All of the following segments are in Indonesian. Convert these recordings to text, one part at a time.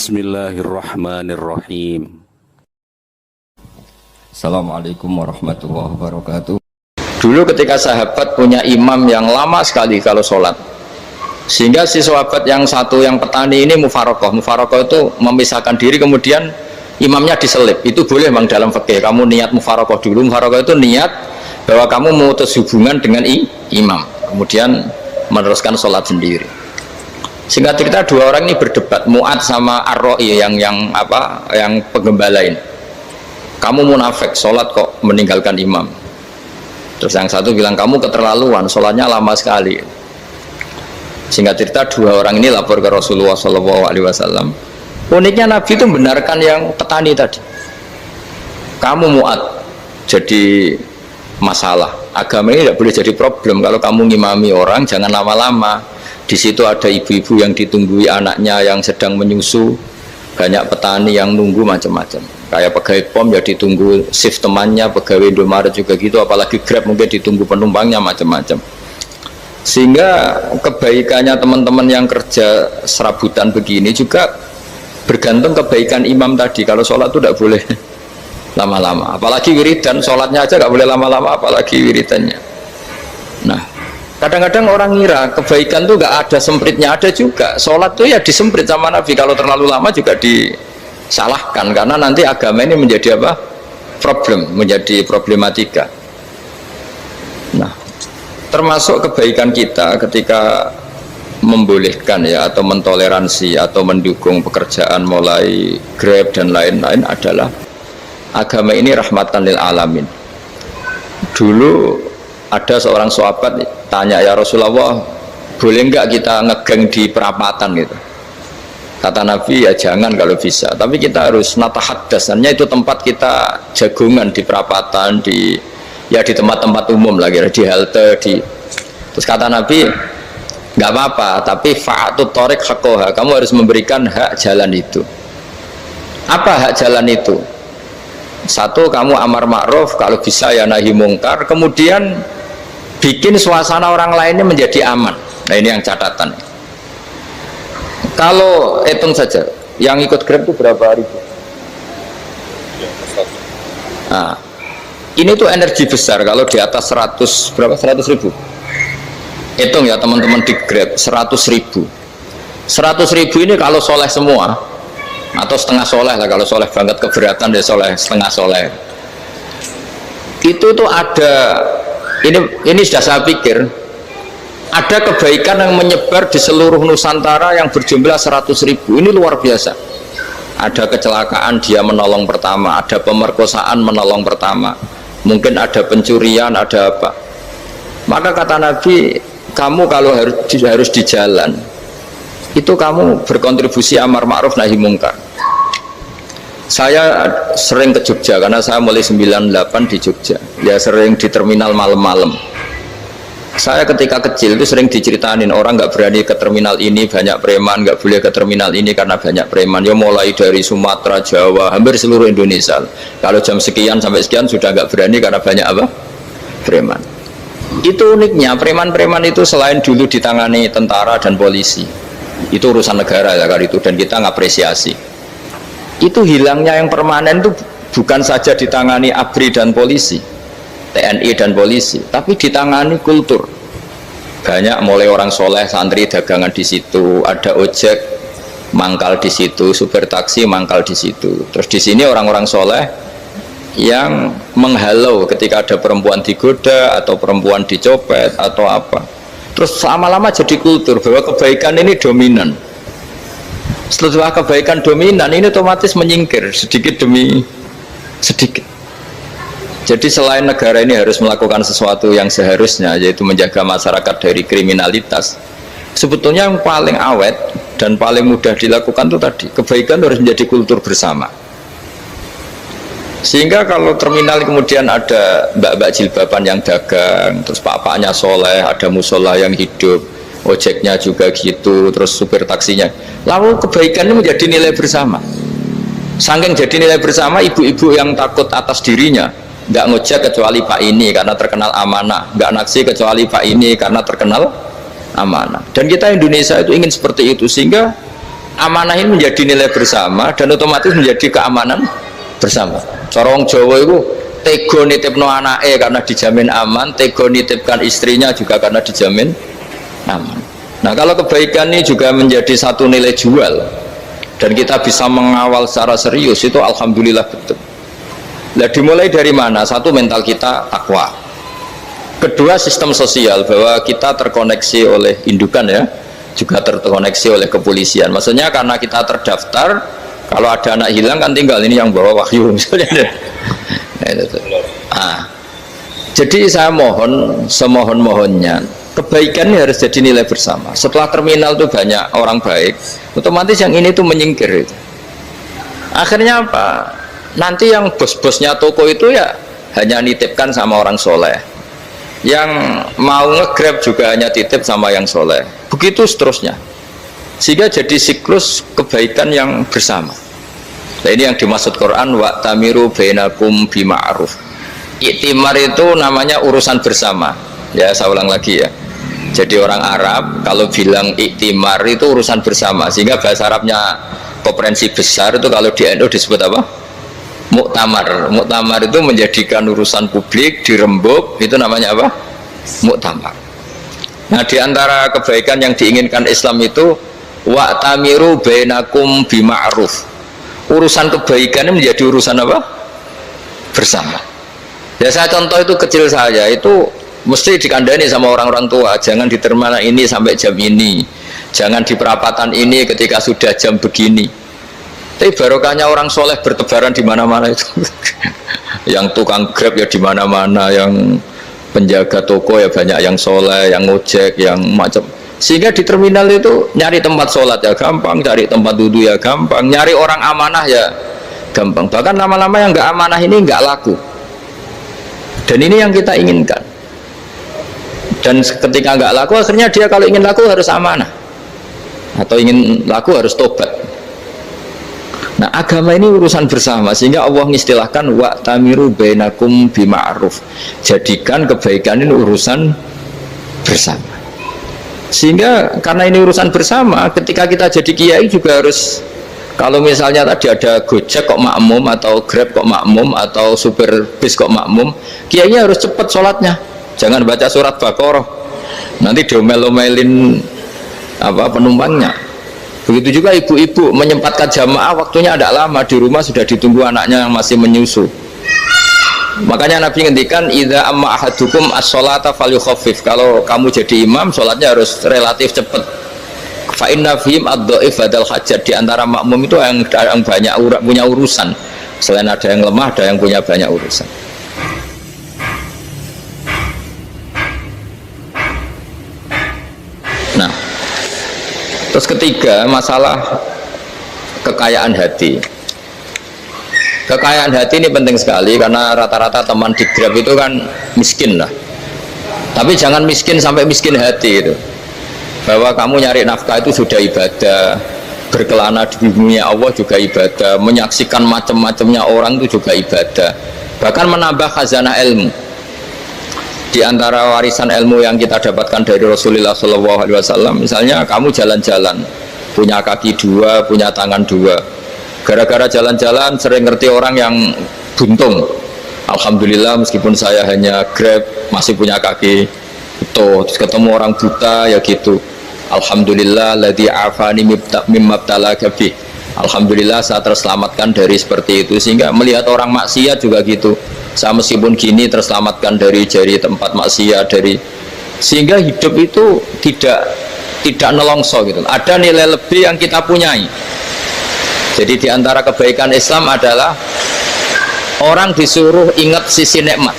Bismillahirrahmanirrahim. Assalamualaikum warahmatullahi wabarakatuh. Dulu ketika sahabat punya imam yang lama sekali kalau sholat, sehingga si sahabat yang satu yang petani ini mufarokoh itu memisahkan diri, kemudian imamnya diselip. Itu boleh memang dalam fikih. Kamu niat mufarokoh dulu. Mufarokoh itu niat bahwa kamu memutus hubungan dengan imam, kemudian meneruskan sholat sendiri. Singkat cerita dua orang ini berdebat, Mu'ad sama Ar-Ra'i yang penggembalain. Kamu munafik, sholat kok meninggalkan imam. Terus yang satu bilang, kamu keterlaluan, sholatnya lama sekali. Singkat cerita dua orang ini lapor ke Rasulullah SAW. Uniknya Nabi itu membenarkan yang petani tadi. Kamu Mu'ad jadi masalah. Agama ini tidak boleh jadi problem. Kalau kamu ngimami orang, jangan lama-lama. Di situ ada ibu-ibu yang ditunggui anaknya yang sedang menyusu, banyak petani yang nunggu macam-macam. Kayak pegawai POM ya ditunggu shift temannya, pegawai Indomaret juga gitu, apalagi Grab mungkin ditunggu penumpangnya macam-macam. Sehingga kebaikannya teman-teman yang kerja serabutan begini juga bergantung kebaikan imam tadi. Kalau sholat itu tidak boleh lama-lama, apalagi wiridan, sholatnya aja nggak boleh lama-lama, apalagi wiridannya. Nah, kadang-kadang orang ngira kebaikan tuh nggak ada sempritnya, ada juga. Sholat tuh ya disemprit sama Nabi, kalau terlalu lama juga disalahkan, karena nanti agama ini menjadi apa? Problem, menjadi problematika. Nah, termasuk kebaikan kita ketika membolehkan ya, atau mentoleransi atau mendukung pekerjaan mulai Grab dan lain-lain adalah agama ini rahmatan lil alamin. Dulu ada seorang sahabat tanya, ya Rasulullah, boleh nggak kita ngegeng di perapatan gitu? Kata Nabi, ya jangan kalau bisa, tapi kita harus natahaddasannya, itu tempat kita jagungan di perapatan, di tempat-tempat umum lagi, di halte, terus kata Nabi, nggak apa-apa, tapi fa'atut thoriq haqqoha, kamu harus memberikan hak jalan itu. Apa hak jalan itu? Satu, kamu amar ma'ruf, kalau bisa ya nahi mungkar, kemudian bikin suasana orang lainnya menjadi aman. Nah, ini yang catatan. Kalau hitung saja, yang ikut Grab itu berapa ribu? Nah, ini tuh energi besar kalau di atas 100 ribu. Hitung ya teman-teman di Grab, 100 ribu. 100 ribu ini kalau soleh semua, atau setengah soleh lah, kalau soleh banget keberatan dia soleh, setengah soleh. Itu tuh ada, ini sudah saya pikir, ada kebaikan yang menyebar di seluruh Nusantara yang berjumlah 100 ribu. Ini luar biasa. Ada kecelakaan, dia menolong pertama, ada pemerkosaan, menolong pertama, mungkin ada pencurian, ada apa. Maka kata Nabi, kamu kalau harus di jalan itu kamu berkontribusi amar ma'ruf nahi mungkar. Saya sering ke Jogja karena saya mulai 98 di Jogja, ya sering di terminal malam-malam. Saya ketika kecil itu sering diceritain, orang nggak berani ke terminal ini banyak preman, nggak boleh ke terminal ini karena banyak preman. Ya mulai dari Sumatera, Jawa, hampir seluruh Indonesia. Kalau jam sekian sampai sekian sudah nggak berani karena banyak apa? Preman. Itu uniknya, preman-preman itu selain dulu ditangani tentara dan polisi, itu urusan negara ya kali itu, dan kita ngapresiasi. Itu hilangnya yang permanen itu bukan saja ditangani ABRI dan polisi, TNI dan polisi, tapi ditangani kultur. Banyak mulai orang soleh, santri dagangan di situ, ada ojek mangkal di situ, supir taksi mangkal di situ. Terus di sini orang-orang soleh yang menghalau ketika ada perempuan digoda atau perempuan dicopet atau apa. Terus lama-lama jadi kultur bahwa kebaikan ini dominan. Setelah kebaikan dominan ini otomatis menyingkir sedikit demi sedikit. Jadi selain negara ini harus melakukan sesuatu yang seharusnya, yaitu menjaga masyarakat dari kriminalitas, sebetulnya yang paling awet dan paling mudah dilakukan itu tadi, kebaikan harus menjadi kultur bersama. Sehingga kalau terminal kemudian ada mbak-mbak jilbaban yang dagang, terus bapaknya soleh, ada musola yang hidup, ojeknya juga gitu, terus supir taksinya, lalu kebaikan ini menjadi nilai bersama. Saking jadi nilai bersama, ibu-ibu yang takut atas dirinya nggak ngojek kecuali Pak ini karena terkenal amanah, nggak naksi kecuali Pak ini karena terkenal amanah. Dan kita Indonesia itu ingin seperti itu, sehingga amanah ini menjadi nilai bersama dan otomatis menjadi keamanan bersama. Cara wong Jawa itu tego nitipno anake karena dijamin aman, tego nitipkan istrinya juga karena dijamin aman. Nah, kalau kebaikan ini juga menjadi satu nilai jual dan kita bisa mengawal secara serius, itu alhamdulillah betul. Nah, dimulai dari mana? Satu, mental kita takwa. Kedua, sistem sosial, bahwa kita terkoneksi oleh indukan ya, juga terkoneksi oleh kepolisian. Maksudnya karena kita terdaftar, kalau ada anak hilang kan tinggal ini yang bawa wahyu misalnya. Nah, jadi saya mohon, semohon-mohonnya, kebaikan ini harus jadi nilai bersama. Setelah terminal itu banyak orang baik, otomatis yang ini tuh menyingkir itu. Akhirnya apa? Nanti yang bos-bosnya toko itu ya hanya nitipkan sama orang soleh, yang mau nge-grab juga hanya titip sama yang soleh, begitu seterusnya, sehingga jadi siklus kebaikan yang bersama. Nah, ini yang dimaksud Quran, wa'tamiru bainakum bima'ruf. Iktimar itu namanya urusan bersama ya, saya ulang lagi ya. Jadi orang Arab kalau bilang iktimar itu urusan bersama, sehingga bahasa Arabnya konferensi besar itu kalau di NU disebut apa? Muktamar. Muktamar itu menjadikan urusan publik dirembuk, itu namanya apa? Muktamar. Nah, di antara kebaikan yang diinginkan Islam itu wa'tamiru bainakum bima'ruf. Urusan kebaikan ini menjadi urusan apa? Bersama. Ya, saya contoh itu kecil saja, itu mesti dikandani sama orang-orang tua, jangan di terminal ini sampai jam ini, jangan di perapatan ini ketika sudah jam begini. Tapi barokahnya orang soleh bertebaran di mana-mana itu. Yang tukang grab ya di mana-mana, yang penjaga toko ya banyak yang soleh, yang ngojek, yang macam. Sehingga di terminal itu nyari tempat sholat ya gampang, cari tempat duduk ya gampang, nyari orang amanah ya gampang. Bahkan lama-lama yang nggak amanah ini nggak laku. Dan ini yang kita inginkan. Dan ketika nggak laku, akhirnya dia kalau ingin laku harus amanah, atau ingin laku harus tobat. Nah, agama ini urusan bersama, sehingga Allah mengistilahkan wa'tamiru bainakum bima'ruf. Jadikan kebaikan ini urusan bersama. Sehingga karena ini urusan bersama, ketika kita jadi kiai juga harus, kalau misalnya tadi ada Gojek kok makmum, atau Grab kok makmum, atau supir bis kok makmum, kiainya harus cepat sholatnya. Jangan baca surat Baqarah, nanti diomel-omelin apa penumpangnya. Begitu juga ibu-ibu menyempatkan jamaah, waktunya tidak lama, di rumah sudah ditunggu anaknya yang masih menyusu. Makanya Nabi ngendikan idza amma ahadukum as-sholata falyukhaffif. Kalau kamu jadi imam, sholatnya harus relatif cepat. Fa inna fihim ad-dhaif badal hajat. Di antara makmum itu yang banyak punya urusan. Selain ada yang lemah, ada yang punya banyak urusan. Nah, terus ketiga, masalah kekayaan hati. Kekayaan hati ini penting sekali, karena rata-rata teman di Grab itu kan miskin lah. Tapi jangan miskin sampai miskin hati itu. Bahwa kamu nyari nafkah itu sudah ibadah, berkelana di dunia Allah juga ibadah, menyaksikan macam-macamnya orang itu juga ibadah. Bahkan menambah khazanah ilmu. Di antara warisan ilmu yang kita dapatkan dari Rasulullah SAW, misalnya kamu jalan-jalan, punya kaki dua, punya tangan dua, gara-gara jalan-jalan sering ngerti orang yang buntung. Alhamdulillah, meskipun saya hanya Grab masih punya kaki itu. Terus ketemu orang buta ya gitu, alhamdulillah ladzi afani mimma btalaka bih. Alhamdulillah saya terselamatkan dari seperti itu. Sehingga melihat orang maksiat juga gitu, saya meskipun gini terselamatkan dari tempat maksiat, sehingga hidup itu tidak nelongso gitu. Ada nilai lebih yang kita punyai. Jadi di antara kebaikan Islam adalah orang disuruh ingat sisi nikmat.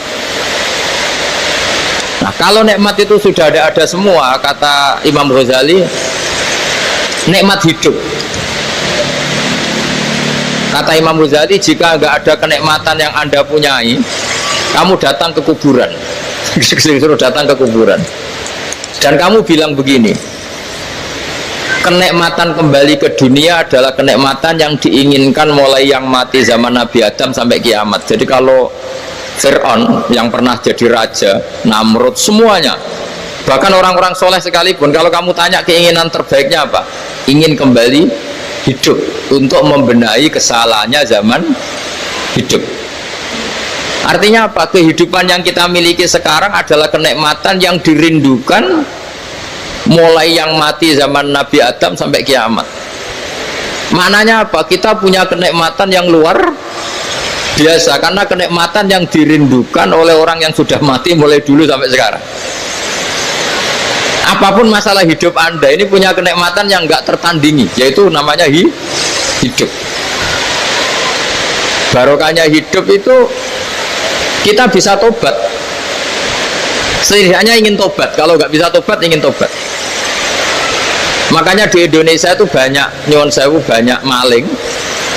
Nah, kalau nikmat itu sudah ada semua, kata Imam Ghazali, nikmat hidup. Kata Imam Ghazali, jika nggak ada kenikmatan yang Anda punyai, kamu datang ke kuburan. Disuruh datang ke kuburan. Dan kamu bilang begini, kenikmatan kembali ke dunia adalah kenikmatan yang diinginkan mulai yang mati zaman Nabi Adam sampai kiamat. Jadi kalau Fir'aun yang pernah jadi raja, Namrud, semuanya, bahkan orang-orang soleh sekalipun, kalau kamu tanya keinginan terbaiknya apa? Ingin kembali hidup untuk membenahi kesalahannya zaman hidup. Artinya apa? Kehidupan yang kita miliki sekarang adalah kenikmatan yang dirindukan mulai yang mati zaman Nabi Adam sampai kiamat. Maknanya apa? Kita punya kenikmatan yang luar biasa karena kenikmatan yang dirindukan oleh orang yang sudah mati mulai dulu sampai sekarang. Apapun masalah hidup Anda ini punya kenikmatan yang nggak tertandingi, yaitu namanya hidup. Barokahnya hidup itu kita bisa tobat. Setidaknya ingin tobat. Kalau nggak bisa tobat, ingin tobat. Makanya di Indonesia itu banyak nyuwun sewu, banyak maling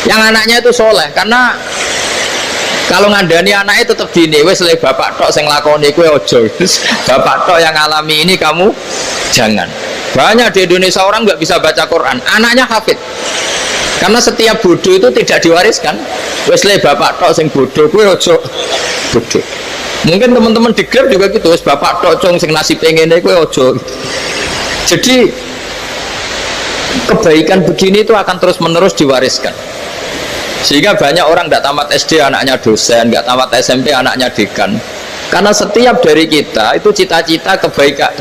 yang anaknya itu soleh. Karena kalau ngandani anaknya tetap gini, wes le bapak tok sing lakoni kowe ojo. Bapak tok yang alami ini kamu jangan. Banyak di Indonesia orang nggak bisa baca Quran, anaknya hafid. Karena setiap bodoh itu tidak diwariskan. Wes le bapak tok sing bodoh kowe ojo bodoh. Mungkin teman-teman di Grab juga gitu, wes bapak tok cong sing nasi pengene kowe ojo. Jadi kebaikan begini itu akan terus menerus diwariskan. Sehingga banyak orang tidak tamat SD anaknya dosen, nggak tamat SMP anaknya dekan. Karena setiap dari kita itu cita-cita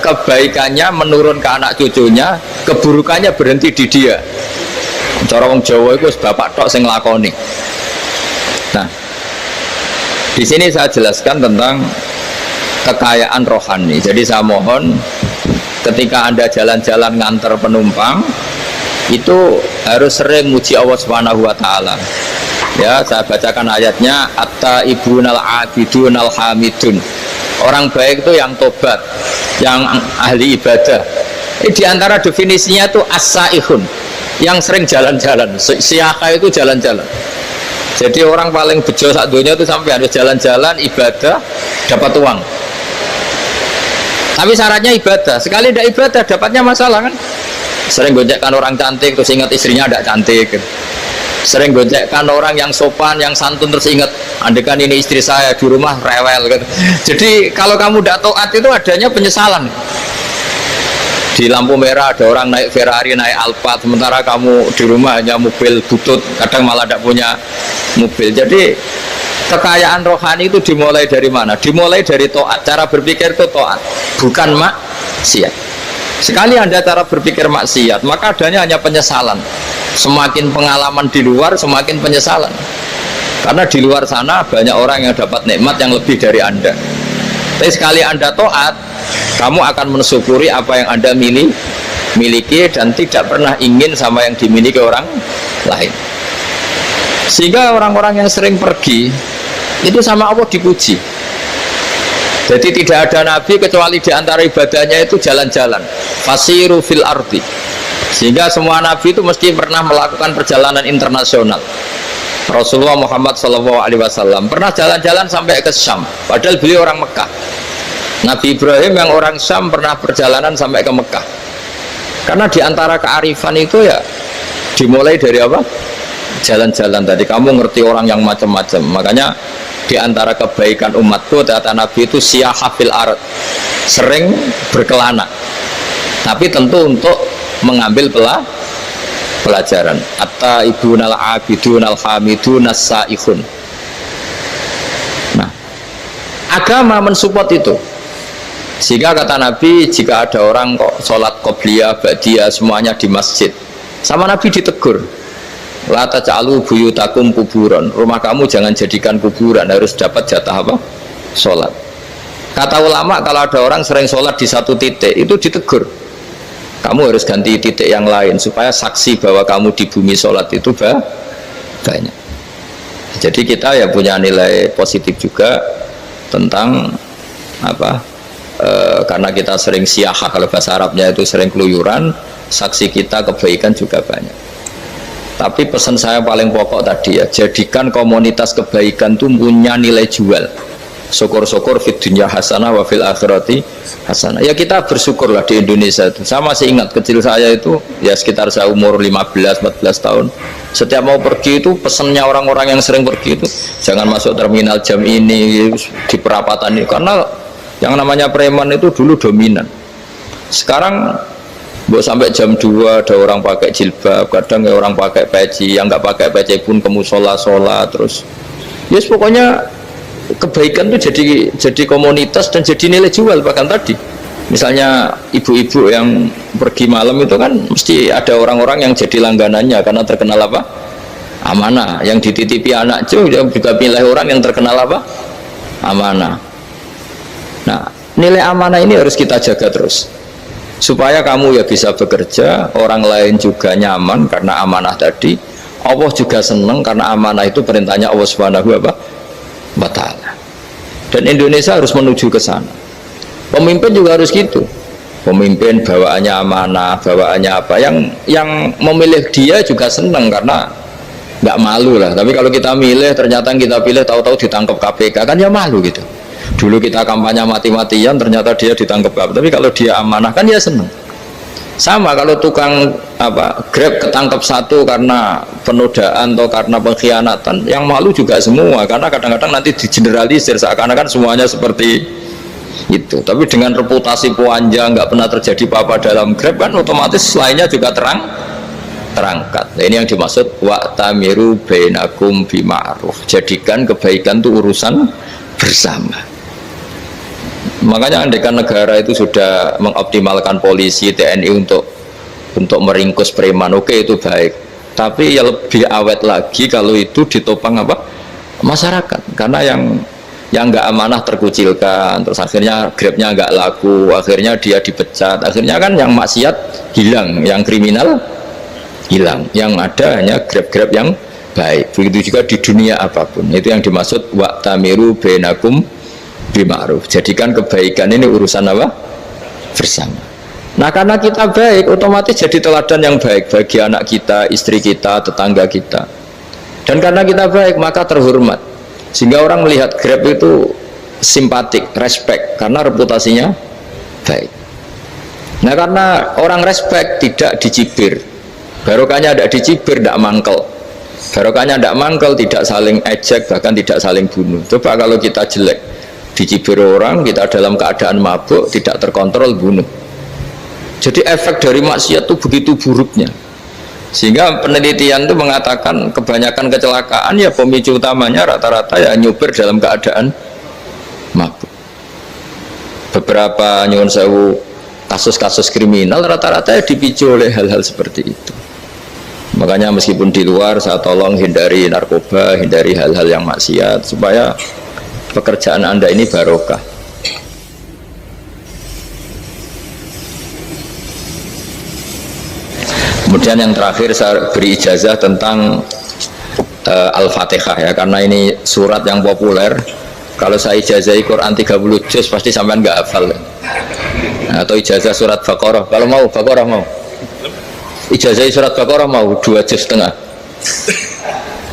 kebaikannya menurun ke anak cucunya, keburukannya berhenti di dia. Cara wong Jawa itu bapak tok sing lakoni. Nah, di sini saya jelaskan tentang kekayaan rohani. Jadi saya mohon ketika Anda jalan-jalan ngantar penumpang itu harus sering muji Allah Subhanahu wa taala. Ya, saya bacakan ayatnya, at-taibunal abidunal hamidun. Orang baik itu yang tobat, yang ahli ibadah. Di antara definisinya itu as-saihun, yang sering jalan-jalan. Siyaka itu jalan-jalan. Jadi orang paling bejo sak dunia itu sampai harus jalan-jalan ibadah dapat uang. Tapi syaratnya ibadah. Sekali tidak ibadah dapatnya masalah kan? Sering gonjekkan orang cantik terus ingat istrinya tidak cantik. Sering gonjekkan orang yang sopan, yang santun terus ingat andekan ini istri saya di rumah rewel gitu. Jadi kalau kamu tidak taat itu adanya penyesalan. Di lampu merah ada orang naik Ferrari, naik Alphard, sementara kamu di rumah hanya mobil butut, kadang malah tidak punya mobil. Jadi kekayaan rohani itu dimulai dari mana? Dimulai dari taat. Cara berpikir itu taat, bukan maksiat. Sekali Anda cara berpikir maksiat, maka adanya hanya penyesalan. Semakin pengalaman di luar, semakin penyesalan. Karena di luar sana banyak orang yang dapat nikmat yang lebih dari Anda. Tapi sekali Anda taat, kamu akan mensyukuri apa yang Anda miliki dan tidak pernah ingin sama yang dimiliki orang lain. Sehingga orang-orang yang sering pergi itu sama Allah dipuji. Jadi tidak ada nabi kecuali di antara ibadahnya itu jalan-jalan. Fasiru fil ardi. Sehingga semua nabi itu mesti pernah melakukan perjalanan internasional. Rasulullah Muhammad SAW pernah jalan-jalan sampai ke Syam, padahal beliau orang Mekah. Nabi Ibrahim yang orang Syam pernah perjalanan sampai ke Mekah. Karena di antara kearifan itu ya dimulai dari apa? Jalan-jalan. Tadi kamu ngerti orang yang macam-macam. Makanya di antara kebaikan umatku kata Nabi itu siyahah fil ard, sering berkelana, tapi tentu untuk mengambil pelajaran. At-taibunal abidunal hamidun as-saihun. Nah, agama mensupport itu. Sehingga kata Nabi, jika ada orang kok sholat qobliyah, ba'diyah semuanya di masjid, sama Nabi ditegur, la taj'alu buyutakum kuburan, rumah kamu jangan jadikan kuburan, harus dapat jatah apa? Sholat. Kata ulama, kalau ada orang sering sholat di satu titik, itu ditegur, kamu harus ganti titik yang lain supaya saksi bahwa kamu di bumi sholat itu banyak. Jadi kita ya punya nilai positif juga tentang apa? Karena kita sering siyahah, kalau bahasa Arabnya itu sering keluyuran, saksi kita kebaikan juga banyak. Tapi pesan saya paling pokok tadi ya, jadikan komunitas kebaikan itu punya nilai jual. Syukur-syukur fid dunya hasanah wa fil akhirati hasanah. Ya kita bersyukurlah di Indonesia itu. Saya masih ingat kecil saya itu ya sekitar saya umur 15-14 tahun. Setiap mau pergi itu pesannya orang-orang yang sering pergi itu jangan masuk terminal jam ini di perapatan ini, karena yang namanya preman itu dulu dominan. Sekarang Mbok sampai jam 2 ada orang pakai jilbab, kadang ya orang pakai peci, yang nggak pakai peci pun ke musola sholat terus. Yes, pokoknya kebaikan itu jadi komunitas dan jadi nilai jual. Bahkan tadi misalnya ibu-ibu yang pergi malam itu kan mesti ada orang-orang yang jadi langganannya karena terkenal apa? Amanah. Yang dititipi anak juga pilih orang yang terkenal apa? Amanah. Nah, nilai amanah ini harus kita jaga terus supaya kamu ya bisa bekerja, orang lain juga nyaman karena amanah tadi, Allah juga senang karena amanah itu perintahnya Allah Subhanahu wa ta'ala. Dan Indonesia harus menuju ke sana. Pemimpin juga harus gitu. Pemimpin bawaannya amanah, bawaannya apa, yang memilih dia juga senang karena nggak malu lah. Tapi kalau kita milih ternyata kita pilih tahu-tahu ditangkap KPK kan ya malu gitu. Dulu kita kampanye mati-matian ternyata dia ditangkap KPK. Tapi kalau dia amanah kan ya senang. Sama kalau tukang Grab ketangkap satu karena penodaan atau karena pengkhianatan, yang malu juga semua karena kadang-kadang nanti digeneralisir seakan-akan semuanya seperti itu. Tapi dengan reputasi panjang nggak pernah terjadi apa-apa dalam Grab kan otomatis lainnya juga terangkat. Nah, ini yang dimaksud wa'tamiru bainakum bima'ruf. Jadikan kebaikan itu urusan bersama. Makanya andekan negara itu sudah mengoptimalkan polisi, TNI untuk meringkus preman, oke itu baik. Tapi ya lebih awet lagi kalau itu ditopang masyarakat. Karena yang nggak amanah terkucilkan, terus akhirnya Grabnya nggak laku, akhirnya dia dipecat, akhirnya kan yang maksiat hilang, yang kriminal hilang, yang ada hanya Grab yang baik. Begitu juga di dunia apapun. Itu yang dimaksud wa'tamiru bainakum bima'ruf. Jadikan kebaikan ini urusan bersama. Nah, karena kita baik, otomatis jadi teladan yang baik bagi anak kita, istri kita, tetangga kita. Dan karena kita baik, maka terhormat. Sehingga orang melihat Grab itu simpatik, respect, karena reputasinya baik. Nah, karena orang respect tidak dicibir. Barokahnya tidak dicibir, tidak mangkel. Barokahnya tidak mangkel, tidak saling ejek, bahkan tidak saling bunuh. Coba kalau kita jelek, dicibir orang, kita dalam keadaan mabuk, tidak terkontrol, bunuh. Jadi efek dari maksiat itu begitu buruknya, sehingga penelitian itu mengatakan kebanyakan kecelakaan ya pemicu utamanya rata-rata ya nyupir dalam keadaan mabuk. Beberapa nyuwun sewu kasus-kasus kriminal rata-rata ya dipicu oleh hal-hal seperti itu. Makanya meskipun di luar saya tolong hindari narkoba, hindari hal-hal yang maksiat supaya pekerjaan Anda ini barokah. Kemudian yang terakhir saya beri ijazah tentang Al-Fatihah ya, karena ini surat yang populer. Kalau saya ijazahi Quran 30 juz pasti sampean nggak hafal. Nah, atau ijazah surat Baqarah, kalau mau Baqarah mau. Ijazahi surat Baqarah mau 2 juz setengah.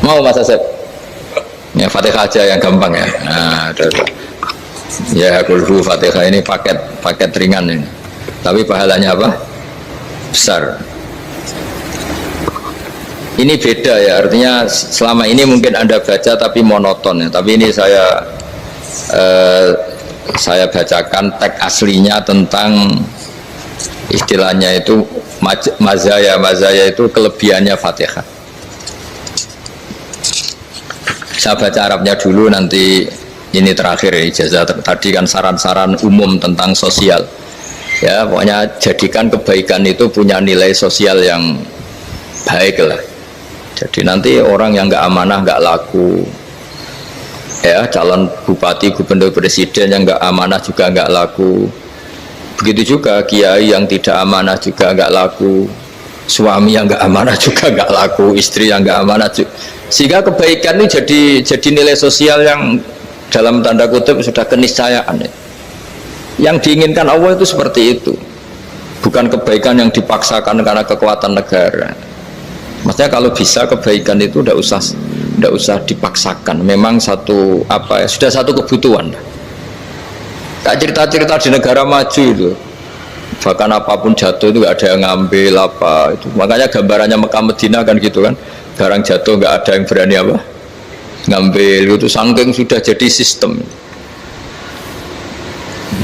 Mau Mas Asep? Ya Fatihah aja yang gampang ya. Nah, ya kulhu Fatihah ini paket ringan ini. Tapi pahalanya apa? Besar. Ini beda ya, artinya selama ini mungkin Anda baca tapi monoton ya. Tapi ini saya bacakan teks aslinya tentang istilahnya itu mazaya itu kelebihannya Fatihah. Saya baca Arabnya dulu, nanti ini terakhir ya, ijazah tadi kan saran-saran umum tentang sosial ya, pokoknya jadikan kebaikan itu punya nilai sosial yang baik lah. Jadi nanti orang yang nggak amanah nggak laku ya, calon bupati, gubernur, presiden yang nggak amanah juga nggak laku. Begitu juga kiai yang tidak amanah juga nggak laku, suami yang nggak amanah juga nggak laku, istri yang nggak amanah juga. Sehingga kebaikan ini jadi nilai sosial yang dalam tanda kutip sudah keniscayaan ya. Yang diinginkan Allah itu seperti itu, bukan kebaikan yang dipaksakan karena kekuatan negara. Maksudnya kalau bisa kebaikan itu tidak usah dipaksakan, memang sudah satu kebutuhan. Kayak cerita-cerita di negara maju itu, bahkan apapun jatuh itu nggak ada yang ngambil apa itu. Makanya gambarannya Mekah Medina kan gitu kan, barang jatuh nggak ada yang berani ngambil itu, saking sudah jadi sistem.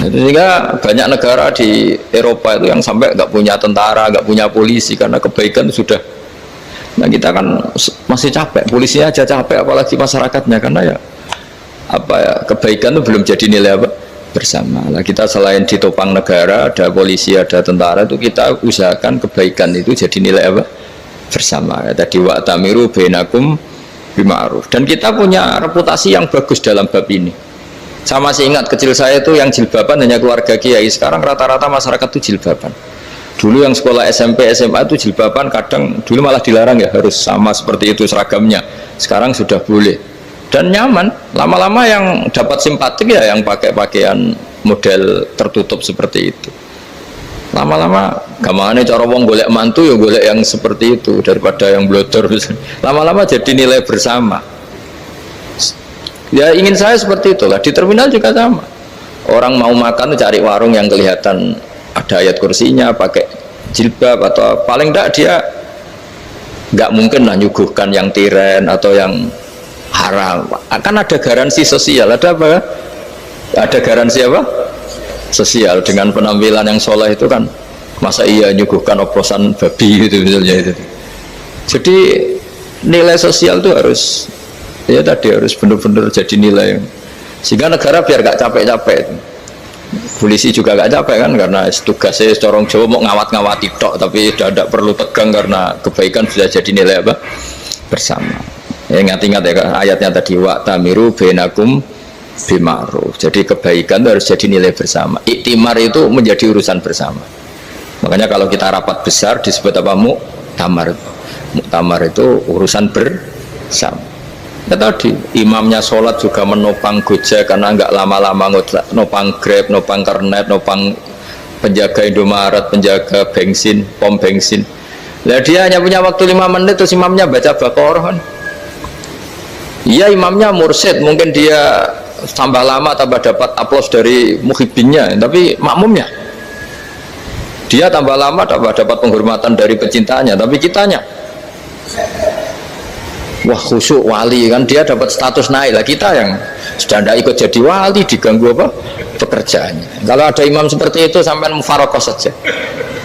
Sehingga banyak negara di Eropa itu yang sampai nggak punya tentara, nggak punya polisi karena kebaikan sudah. Nah kita kan masih capek, polisinya aja capek, apalagi masyarakatnya karena ya apa ya kebaikan itu belum jadi nilai apa bersama. Nah kita selain ditopang negara, ada polisi, ada tentara itu kita usahakan kebaikan itu jadi nilai apa bersama. Ya, tadi wa'tamiru bainakum bima'ruf. Dan kita punya reputasi yang bagus dalam bab ini. Saya masih ingat kecil saya itu yang jilbaban hanya keluarga kiai. Sekarang rata-rata masyarakat itu jilbaban. Dulu yang sekolah SMP, SMA itu jilbaban kadang dulu malah dilarang ya harus sama seperti itu seragamnya. Sekarang sudah boleh dan nyaman. Lama-lama yang dapat simpatik ya yang pakai pakaian model tertutup seperti itu. Lama-lama gamane cara wong golek mantu ya golek yang seperti itu daripada yang blodor. Lama-lama jadi nilai bersama. Ya ingin saya seperti itulah. Di terminal juga sama. Orang mau makan cari warung yang kelihatan ada ayat kursinya, pakai jilbab atau paling tidak dia nggak mungkin lah nyuguhkan yang tiren atau yang haram. Akan ada garansi sosial. Ada apa? Ada garansi apa? Sosial dengan penampilan yang soleh itu kan. Masa iya nyuguhkan oplosan babi gitu misalnya itu. Jadi nilai sosial itu harus ya tadi harus benar-benar jadi nilai sehingga negara biar gak capek-capek. Polisi juga gak capek kan karena tugasnya corong Jawa mau ngawat-ngawati tok tapi tidak perlu tegang karena kebaikan sudah jadi nilai apa bersama. Ya, ingat-ingat ya ayatnya tadi wa'tamiru bainakum bima'ruf. Jadi kebaikan itu harus jadi nilai bersama. Iktimar itu menjadi urusan bersama. Makanya kalau kita rapat besar disebut apa? Muktamar. Muktamar itu urusan bersama. Ya tadi imamnya sholat juga menopang Gojek karena nggak lama-lama nopang Grab, nopang Kernet, nopang penjaga Indomaret, penjaga bensin, pom bensin. Nah dia hanya punya waktu 5 menit terus imamnya baca Baqarah kan. Iya imamnya mursyid, mungkin dia tambah lama tambah dapat aplaus dari muhibbinnya, tapi makmumnya dia tambah lama tambah dapat penghormatan dari pecintanya, tapi kitanya wah khusyuk wali kan dia dapat status naik lah, kita yang sudah tidak ikut jadi wali diganggu apa pekerjaannya. Kalau ada imam seperti itu sampai mufarokoh saja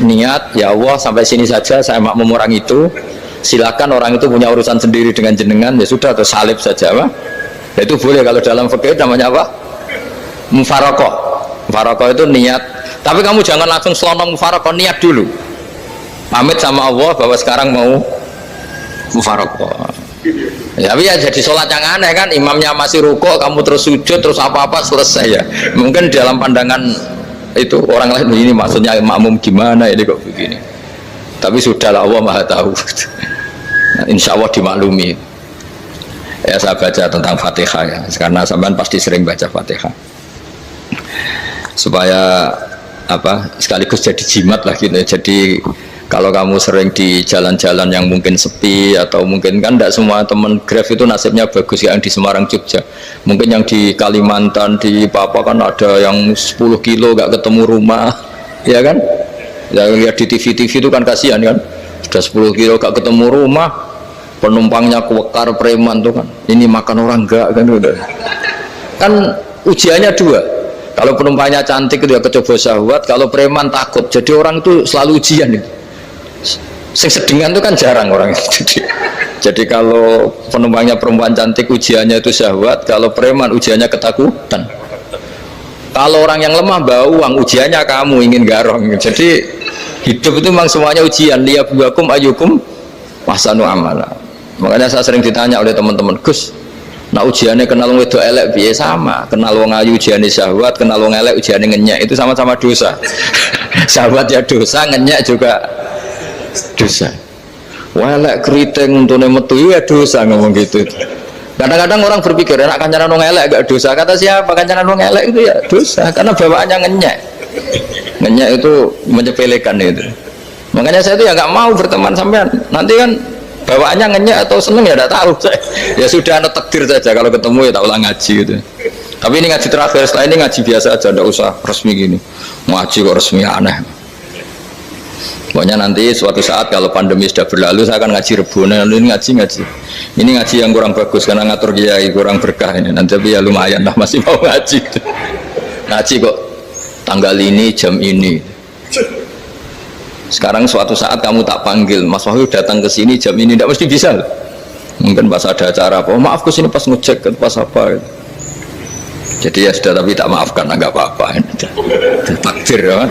niat ya Allah sampai sini saja saya makmum orang itu, silakan orang itu punya urusan sendiri dengan jenengan ya sudah atau salib saja apa ya, itu boleh. Kalau dalam fikih namanya apa mufarokoh. Mufarokoh itu niat, tapi kamu jangan langsung selonong mufarokoh, niat dulu pamit sama Allah bahwa sekarang mau mufarokoh. Ya, tapi ya jadi sholat yang aneh kan, imamnya masih rukuk, kamu terus sujud, terus apa-apa selesai ya. Mungkin dalam pandangan itu orang lain begini, maksudnya makmum gimana ini kok begini. Tapi sudahlah Allah Maha tahu. Nah, insya Allah dimaklumi. Ya saya baca tentang Fatihah ya, karena sampean pasti sering baca Fatihah. Supaya apa sekaligus jadi jimat lah gitu. Jadi kalau kamu sering di jalan-jalan yang mungkin sepi atau mungkin kan tidak semua teman Grab itu nasibnya bagus yang di Semarang Jogja, mungkin yang di Kalimantan di Papua kan ada yang 10 kilo gak ketemu rumah ya kan, yang lihat di TV itu kan kasihan kan, sudah 10 kilo gak ketemu rumah, penumpangnya kuwekar preman tuh kan, ini makan orang enggak kan, udah kan ujiannya dua. Kalau penumpangnya cantik itu ya kecoba syahwat, kalau preman takut, jadi orang itu selalu ujian itu. Sing sedengan itu kan jarang orang itu. Jadi kalau penumpangnya perempuan cantik ujiannya itu syahwat, kalau preman ujiannya ketakutan. Kalau orang yang lemah bawa uang ujiannya kamu ingin garong. Jadi hidup itu memang semuanya ujian. Liyabluwakum ayyukum ahsanu amala. Makanya saya sering ditanya oleh teman-teman, Gus, nah ujiannya kenal wong wedok elek piye? Sama, kenal wong ayu ujiannya syahwat, kenal wong elek ujiannya ngenyek, itu sama-sama dosa. Syahwat ya dosa, ngenyek juga dosa. Walek keriting untuk metu ya dosa, ngomong gitu. Kadang-kadang orang berpikir enak kancanan wong elek gak dosa. Kata siapa kancanan wong elek itu ya dosa karena bawaannya ngenyek. Ngenyek itu menyepelekan itu. Makanya saya itu ya nggak mau berteman sampean. Nanti kan bawaannya ngenyek atau seneng ya tidak tahu. Ya sudah ada takdir saja, kalau ketemu ya tak ulang ngaji gitu. Tapi ini ngaji terakhir, setelah ini ngaji biasa aja, tidak usah resmi gini. Ngaji kok resmi aneh. Pokoknya nanti suatu saat kalau pandemi sudah berlalu saya akan ngaji Rebonan, ini ngaji ini ngaji yang kurang bagus karena ngatur kiai kurang berkah ini nanti, tapi ya lumayan lah masih mau ngaji ngaji kok tanggal ini jam ini. Sekarang suatu saat kamu tak panggil, Mas Wahyu datang ke sini jam ini, tidak mesti bisa. Mungkin pas ada acara apa, maaf ke sini pas ngecek pas apa. Jadi ya sudah, tapi tak maafkan, enggak apa-apa. Takdir ya.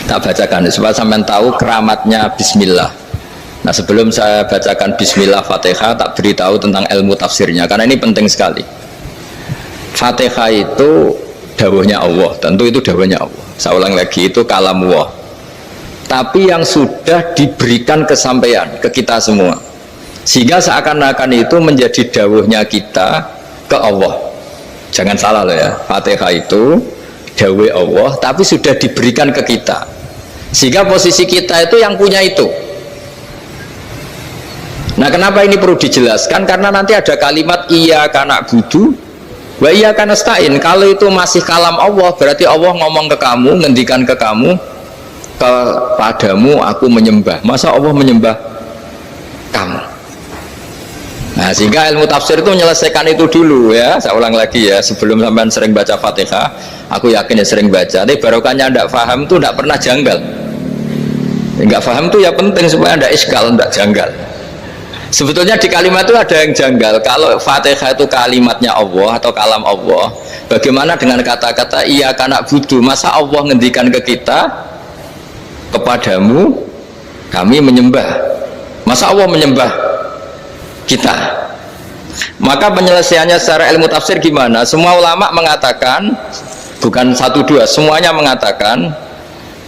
Tak bacakan supaya sampean tahu keramatnya bismillah. Nah, sebelum saya bacakan bismillah Fatihah, tak beritahu tentang ilmu tafsirnya karena ini penting sekali. Fatihah itu dawuhnya Allah, tentu itu dawuhnya Allah. Saya ulang lagi, itu kalam Allah. Tapi yang sudah diberikan kesampaian ke kita semua. Sehingga seakan-akan itu menjadi dawuhnya kita ke Allah. Jangan salah loh ya, Fatihah itu dawuh Allah tapi sudah diberikan ke kita. Sehingga posisi kita itu yang punya itu. Nah, kenapa ini perlu dijelaskan? Karena nanti ada kalimat iyyaka na'budu wa iyyaka nasta'in. Kalau itu masih kalam Allah, berarti Allah ngomong ke kamu, ngendikan ke kamu, kepadamu aku menyembah. Masa Allah menyembah kamu? Nah, sehingga ilmu tafsir itu menyelesaikan itu dulu ya. Saya ulang lagi ya, sebelum sampean sering baca Fatihah, aku yakin ya sering baca. Tapi barokahnya tidak paham itu tidak pernah janggal. Enggak paham itu ya penting supaya tidak iskal, tidak janggal. Sebetulnya di kalimat itu ada yang janggal. Kalau Fatihah itu kalimatnya Allah atau kalam Allah, bagaimana dengan kata-kata iyyaka na'budu? Masa Allah ngendikan ke kita, kepadamu kami menyembah? Masa Allah menyembah kita? Maka penyelesaiannya secara ilmu tafsir gimana? Semua ulama mengatakan, bukan satu dua, semuanya mengatakan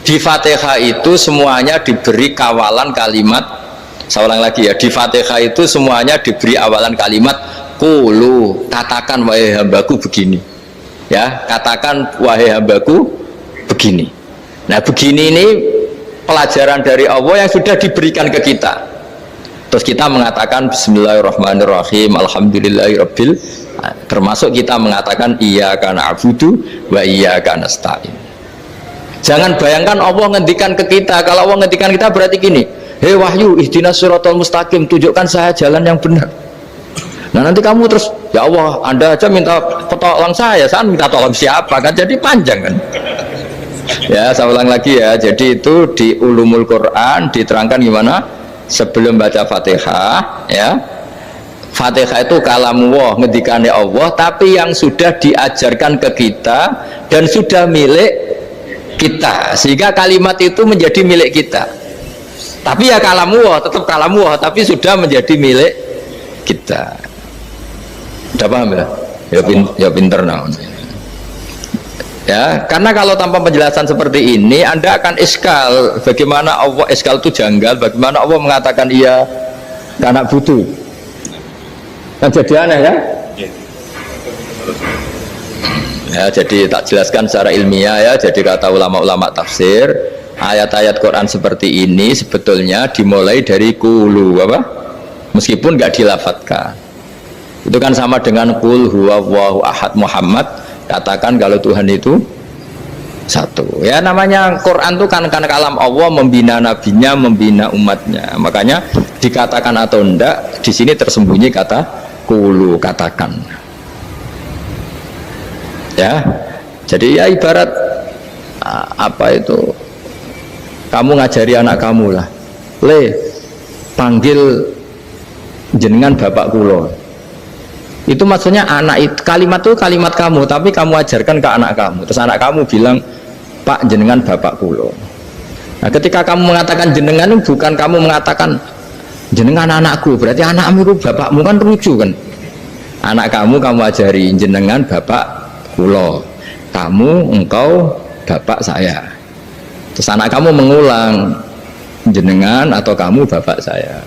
di Fatihah itu semuanya diberi kawalan kalimat. Saya ulang lagi ya, di Fatihah itu semuanya diberi awalan kalimat qulu, katakan wahai hambaku begini ya, katakan wahai hambaku begini. Nah, begini ini pelajaran dari Allah yang sudah diberikan ke kita. Terus kita mengatakan bismillahirrahmanirrahim, alhamdulillahirabbil, termasuk kita mengatakan iyyaka na'budu wa iyyaka nasta'in. Jangan bayangkan Allah ngendikan ke kita. Kalau Allah ngendikan kita berarti gini, hei Wahyu, ihdinas siratal mustaqim, tunjukkan saya jalan yang benar. Nah, nanti kamu terus, ya Allah, Anda aja minta tolong saya minta tolong siapa kan? Jadi panjang kan? Ya, saya ulang lagi ya. Jadi itu di Ulumul Quran diterangkan gimana? Sebelum baca Fatihah, ya. Fatihah itu kalamullah, ngendikannya Allah, tapi yang sudah diajarkan ke kita dan sudah milik kita. Sehingga kalimat itu menjadi milik kita. Tapi ya kalamullah, tetap kalamullah, tapi sudah menjadi milik kita. Udah paham ya? Ya pinter nah. Ya, karena kalau tanpa penjelasan seperti ini, Anda akan iskal. Bagaimana Allah, iskal itu janggal. Bagaimana Allah mengatakan iya karena butuh. Kan jadi aneh ya? Ya, jadi tak jelaskan secara ilmiah ya. Jadi kata ulama-ulama tafsir, ayat-ayat Quran seperti ini sebetulnya dimulai dari qulu apa? Meskipun nggak dilafatkan. Itu kan sama dengan qul huwallahu ahad Muhammad, katakan kalau Tuhan itu satu. Ya, namanya Quran itu kan kalam Allah, membina nabinya, membina umatnya. Makanya dikatakan atau enggak, di sini tersembunyi kata qulu, katakan. Ya. Jadi ya ibarat apa itu? Kamu ngajari anak kamu lah, le panggil jenengan bapak kulo. Itu maksudnya anak itu, kalimat itu kalimat kamu, tapi kamu ajarkan ke anak kamu. Terus anak kamu bilang, Pak jenengan bapak kulo. Nah, ketika kamu mengatakan jenengan, bukan kamu mengatakan jenengan anakku, berarti anakmu itu bapakmu, kan lucu kan? Anak kamu ajari jenengan bapak kulo, kamu engkau bapak saya. Terus anak kamu mengulang jenengan atau kamu bapak saya.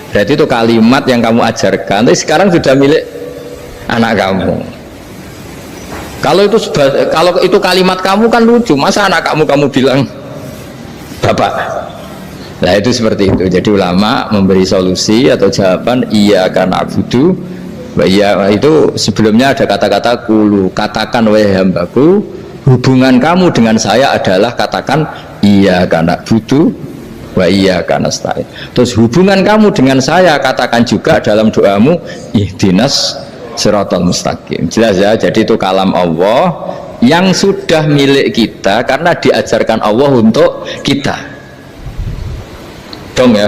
Berarti itu kalimat yang kamu ajarkan, tapi sekarang sudah milik anak kamu. Kalau itu kalimat kamu kan lucu, masa anak kamu bilang bapak. Nah, itu seperti itu. Jadi ulama memberi solusi atau jawaban iyyaka na'budu wa iya, itu sebelumnya ada kata-kata qulu, katakan wahai hambaku, hubungan kamu dengan saya adalah katakan iyyaka na'budu wa iyyaka nasta'in. Terus hubungan kamu dengan saya katakan juga dalam doamu ihdinas siratal mustaqim. Jelas ya, jadi itu kalam Allah yang sudah milik kita karena diajarkan Allah untuk kita. Dong ya?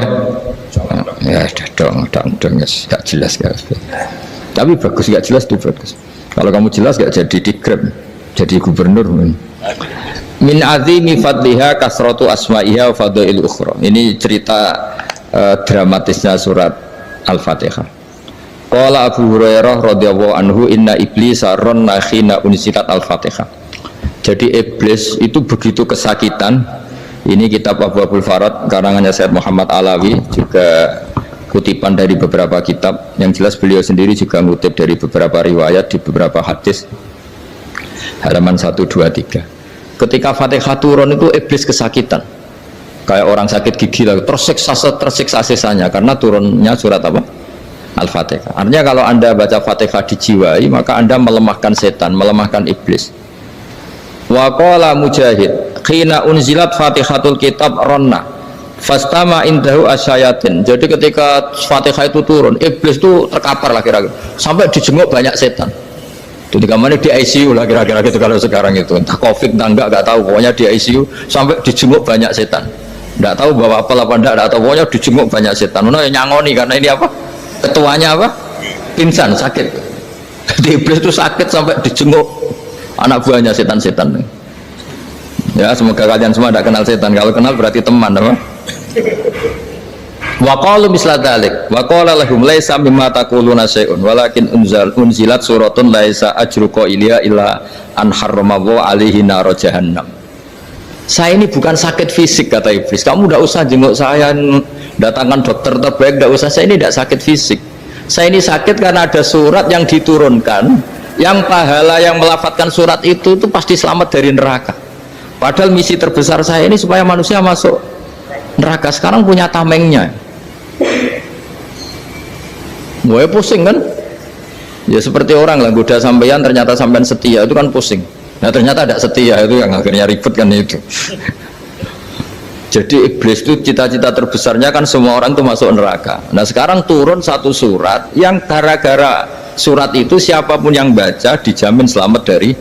Ya dong yes. Gak jelas gak. Tapi bagus, gak jelas itu bagus. Kalau kamu jelas gak jadi dikrem, jadi gubernur. Min azimi fadliha kasratu asma'iha wa fadail ukhra. Ini cerita dramatisnya surat Al-Fatihah. Qala Abu Hurairah radhiyallahu anhu inna iblisa ranna khina unzilat Al-Fatihah. Jadi iblis itu begitu kesakitan. Ini kitab Abwaabul Farad karangannya Syekh Muhammad Alawi, juga kutipan dari beberapa kitab. Yang jelas beliau sendiri juga ngutip dari beberapa riwayat di beberapa hadis. Halaman 123. Ketika Fatihah turun itu iblis kesakitan. Kayak orang sakit gigi lah, tersiksa sisanya karena turunnya surat apa? Al-Fatihah. Artinya kalau Anda baca Fatihah dijiwai, maka Anda melemahkan setan, melemahkan iblis. Wa qala Mujahid, khina unzilat Fatihatul kitab ronna fastama indahu asyayatin. Jadi ketika Fatihah itu turun, iblis itu terkapar lah kira-kira, sampai dijenguk banyak setan. Itu di kamarnya di ICU lah kira-kira gitu kalau sekarang itu. Entah Covid entah enggak tahu, pokoknya di ICU sampai dijenguk banyak setan. Enggak tahu bawa apa enggak tahu, pokoknya dijenguk banyak setan. Ono yang nyangoni karena ini apa? Ketuanya apa? Pingsan, sakit. Jadi iblis itu sakit sampai dijenguk anak buahnya setan-setan. Ya, semoga kalian semua tidak kenal setan. Kalau kenal berarti teman, apa? Wa qalu misla dzalik. Wa qala lahum laisa mimma taquluna syai'un walakin unzilat suratun laisa ajru qailiha illa an harrama alaihi nar jahannam. Saya ini bukan sakit fisik, kata iblis. Kamu tidak usah jenguk saya, datangkan dokter terbaik, tidak usah. Saya ini tidak sakit fisik. Saya ini sakit karena ada surat yang diturunkan, yang pahala yang melafadzkan surat itu pasti selamat dari neraka. Padahal misi terbesar saya ini supaya manusia masuk neraka. Sekarang punya tamengnya. Gue pusing kan? Ya seperti orang lah, goda sampean ternyata sampean setia, itu kan pusing. Nah ternyata tidak setia, itu yang akhirnya ribet kan itu. Jadi iblis itu cita-cita terbesarnya kan semua orang itu masuk neraka. Nah sekarang turun satu surat yang gara-gara surat itu siapapun yang baca dijamin selamat dari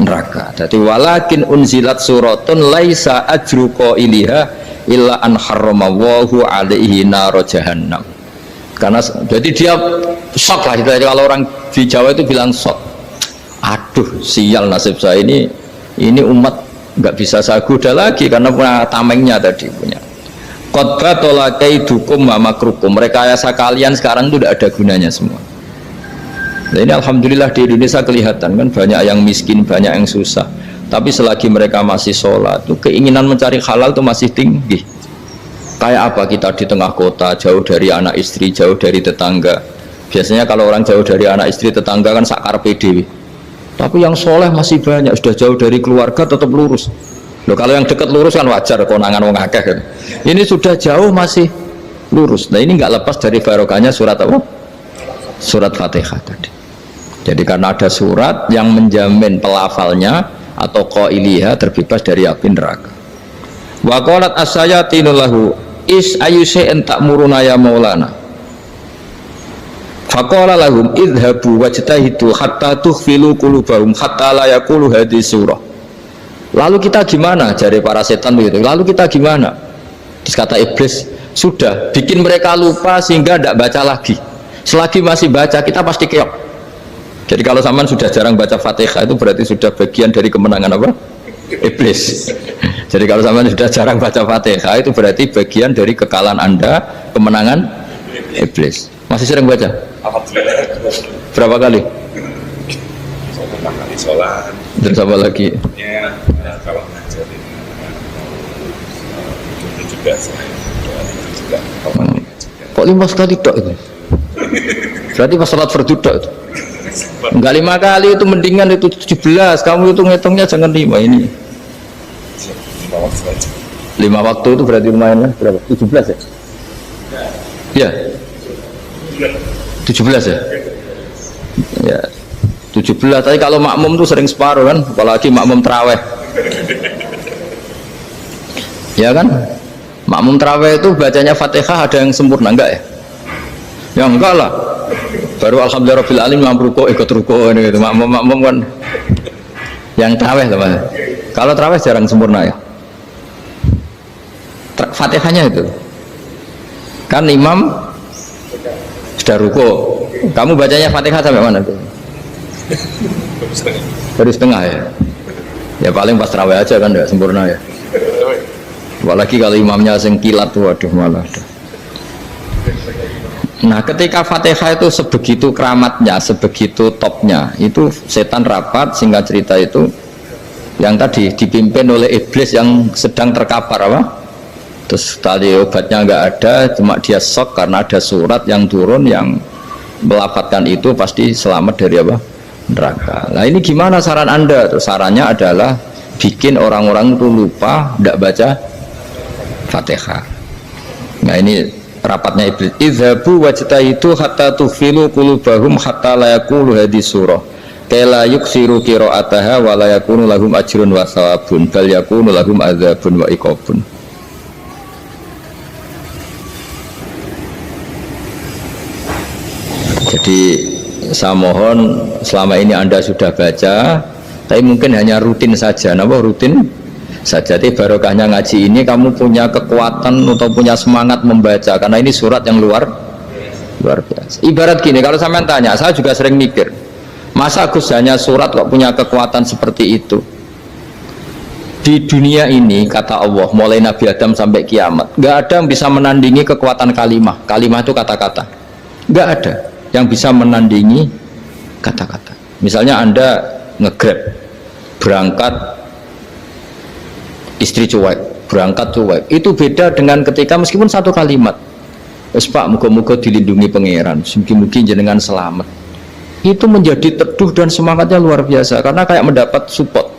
neraka. Jadi walakin unzilat suratun laisa ajru qailiha illa an harramallahu alaihi nar jahannam. Karena jadi dia shock lah, jadi kalau orang di Jawa itu bilang shock. Aduh sial nasib saya ini umat nggak bisa saya goda lagi karena punya tamengnya tadi punya. Qad tolakaidukum wa makrukum. Rekayasa kalian sekarang itu tidak ada gunanya semua. Nah, ini alhamdulillah di Indonesia kelihatan kan banyak yang miskin, banyak yang susah. Tapi selagi mereka masih sholat, itu keinginan mencari halal itu masih tinggi. Kayak apa kita di tengah kota, jauh dari anak istri, jauh dari tetangga. Biasanya kalau orang jauh dari anak istri, tetangga kan sakar PDW. Tapi yang soleh masih banyak, sudah jauh dari keluarga tetap lurus. Loh, kalau yang dekat lurus kan wajar, konangan wong akeh kan. Ini sudah jauh masih lurus. Nah ini nggak lepas dari barokahnya surat apa? Surat Fatihah tadi. Jadi karena ada surat yang menjamin pelafalnya atau qailiha terbebas dari api neraka. Wa qalat as-sayatinu lahu is ayyushay'in ta'muruna ya maulana. Faqala lahum idhabu wajtahidu hatta tukhfilu qulubahum hatta la yaqulu hadhihi surah. Lalu kita gimana, jari para setan begitu. Lalu kita gimana? Terus kata iblis, sudah bikin mereka lupa sehingga tidak baca lagi. Selagi masih baca kita pasti keok. Jadi kalau sampean sudah jarang baca Fatihah itu berarti sudah bagian dari kemenangan apa? Iblis. Jadi kalau sampean sudah jarang baca Fatihah itu berarti bagian dari kekalahan Anda, kemenangan iblis. Masih sering baca? Alhamdulillah. Berapa kali? Pertama kali sholat. Terus apa lagi? Ya, kalau ngajarin itu juga saya itu juga. Kok 5 kali tok itu? Berarti pas sholat fardu tok itu? Enggak 5 kali itu, mendingan itu 17. Kamu itu ngitungnya jangan 5 ini. 5 waktu aja. 5 waktu itu berarti lumayan lah. Berapa? 17 ya? Ya. 17 ya? Ya 17, tapi kalau makmum tuh sering separuh kan, apalagi makmum terawih. Ya kan? Makmum terawih itu bacanya Fatihah ada yang sempurna enggak ya? Ya enggak lah. Baru alhamdulillah rabbil alamin mampu ruko ikut ruko ini gitu. Makmum kan. Yang tarawih teman. Kalau tarawih jarang sempurna ya. Fatihahnya itu. Kan imam sudah ruko. Kamu bacanya Fatihah sampai mana tuh? Baru setengah ya. Ya paling pas tarawih aja kan enggak sempurna ya. Apalagi kalau imamnya sing kilat, waduh malah. Nah ketika Fatihah itu sebegitu keramatnya, sebegitu topnya, itu setan rapat, singkat cerita itu yang tadi dipimpin oleh iblis yang sedang terkapar apa? Terus tadi obatnya nggak ada, cuma dia shock karena ada surat yang turun yang melafatkan itu pasti selamat dari apa? Neraka. Nah ini gimana saran Anda? Terus sarannya adalah bikin orang-orang itu lupa, tidak baca Fatihah. Nah ini rapatnya iblis. Idzabu wajtahidu hatta tufilu qulubahum hatta la yaqulu hadhihi surah kala yuksiru qira'ataha wa la yakunu lahum ajrun wa thawabun bal yakunu lahum adzabun wa iqabun. Jadi saya mohon selama ini Anda sudah baca, tapi mungkin hanya rutin saja. Napa rutin saja? Jadi barokahnya ngaji ini kamu punya kekuatan atau punya semangat membaca, karena ini surat yang luar biasa. Ibarat gini, kalau sampean tanya, saya juga sering mikir, masa Gus hanya surat kok punya kekuatan seperti itu? Di dunia ini kata Allah, mulai Nabi Adam sampai kiamat, nggak ada yang bisa menandingi kekuatan kalimah. Kalimah itu kata-kata, nggak ada yang bisa menandingi kata-kata. Misalnya Anda nge-grab berangkat, istri cuek, berangkat cuek, itu beda dengan ketika meskipun satu kalimat, wes Pak, muga-muga dilindungi pangeran, mungkin jenengan selamat, itu menjadi teduh dan semangatnya luar biasa karena kayak mendapat support.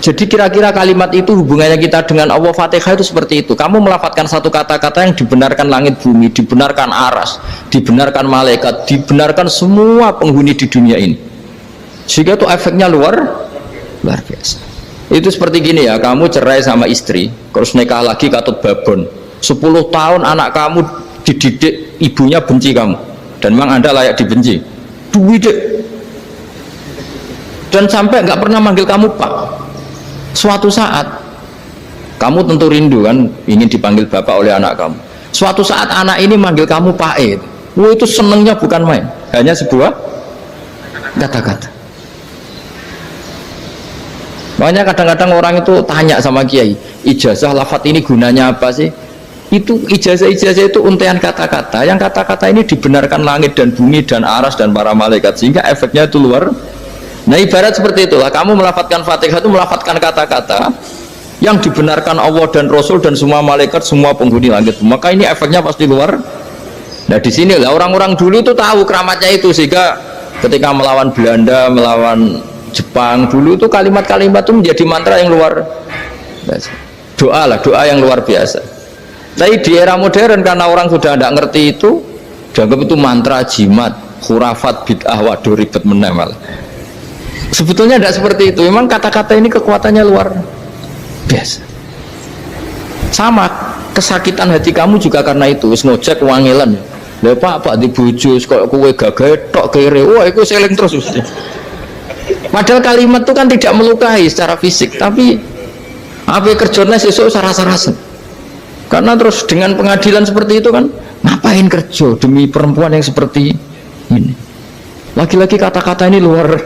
Jadi kira-kira kalimat itu hubungannya kita dengan Allah. Fatihah itu seperti itu. Kamu melafadzkan satu kata-kata yang dibenarkan langit bumi, dibenarkan aras, dibenarkan malaikat, dibenarkan semua penghuni di dunia ini. Sehingga itu efeknya luar biasa. Itu seperti gini ya, kamu cerai sama istri, terus nikah lagi katut babon. 10 tahun anak kamu dididik, ibunya benci kamu, dan memang Anda layak dibenci. Dididik. Dan sampai nggak pernah manggil kamu Pak. Suatu saat kamu tentu rindu kan, ingin dipanggil bapak oleh anak kamu. Suatu saat anak ini manggil kamu Pak E. Wah, itu senengnya bukan main, hanya sebuah kata-kata. Makanya kadang-kadang orang itu tanya sama kiai, ijazah lafadz ini gunanya apa sih? Itu ijazah-ijazah itu untaian kata-kata, yang kata-kata ini dibenarkan langit dan bumi dan aras dan para malaikat, sehingga efeknya itu luar. Nah ibarat seperti itulah, kamu melafadzkan Fatihah itu melafadzkan kata-kata yang dibenarkan Allah dan Rasul dan semua malaikat, semua penghuni langit, maka ini efeknya pasti luar. Nah di sini lah orang-orang dulu itu tahu keramatnya itu, sehingga ketika melawan Belanda, melawan Jepang dulu itu kalimat-kalimat itu menjadi mantra yang luar biasa. Doa lah, doa yang luar biasa. Tapi di era modern karena orang sudah tidak ngerti itu, dianggap itu mantra, jimat, khurafat, bid'ah, waduh ribet menemal. Sebetulnya tidak seperti itu. Memang kata-kata ini kekuatannya luar biasa. Sama kesakitan hati kamu juga karena itu. Wis ngojek wangilan. Lha Pak di bojo kok kowe gagah tok kere. Wah, iku seling terus mesti. Padahal kalimat itu kan tidak melukai secara fisik, tapi apa kerjanya sesuk saras-sarasen. Karena terus dengan pengadilan seperti itu kan, ngapain kerja demi perempuan yang seperti ini? Lagi-lagi kata-kata ini luar.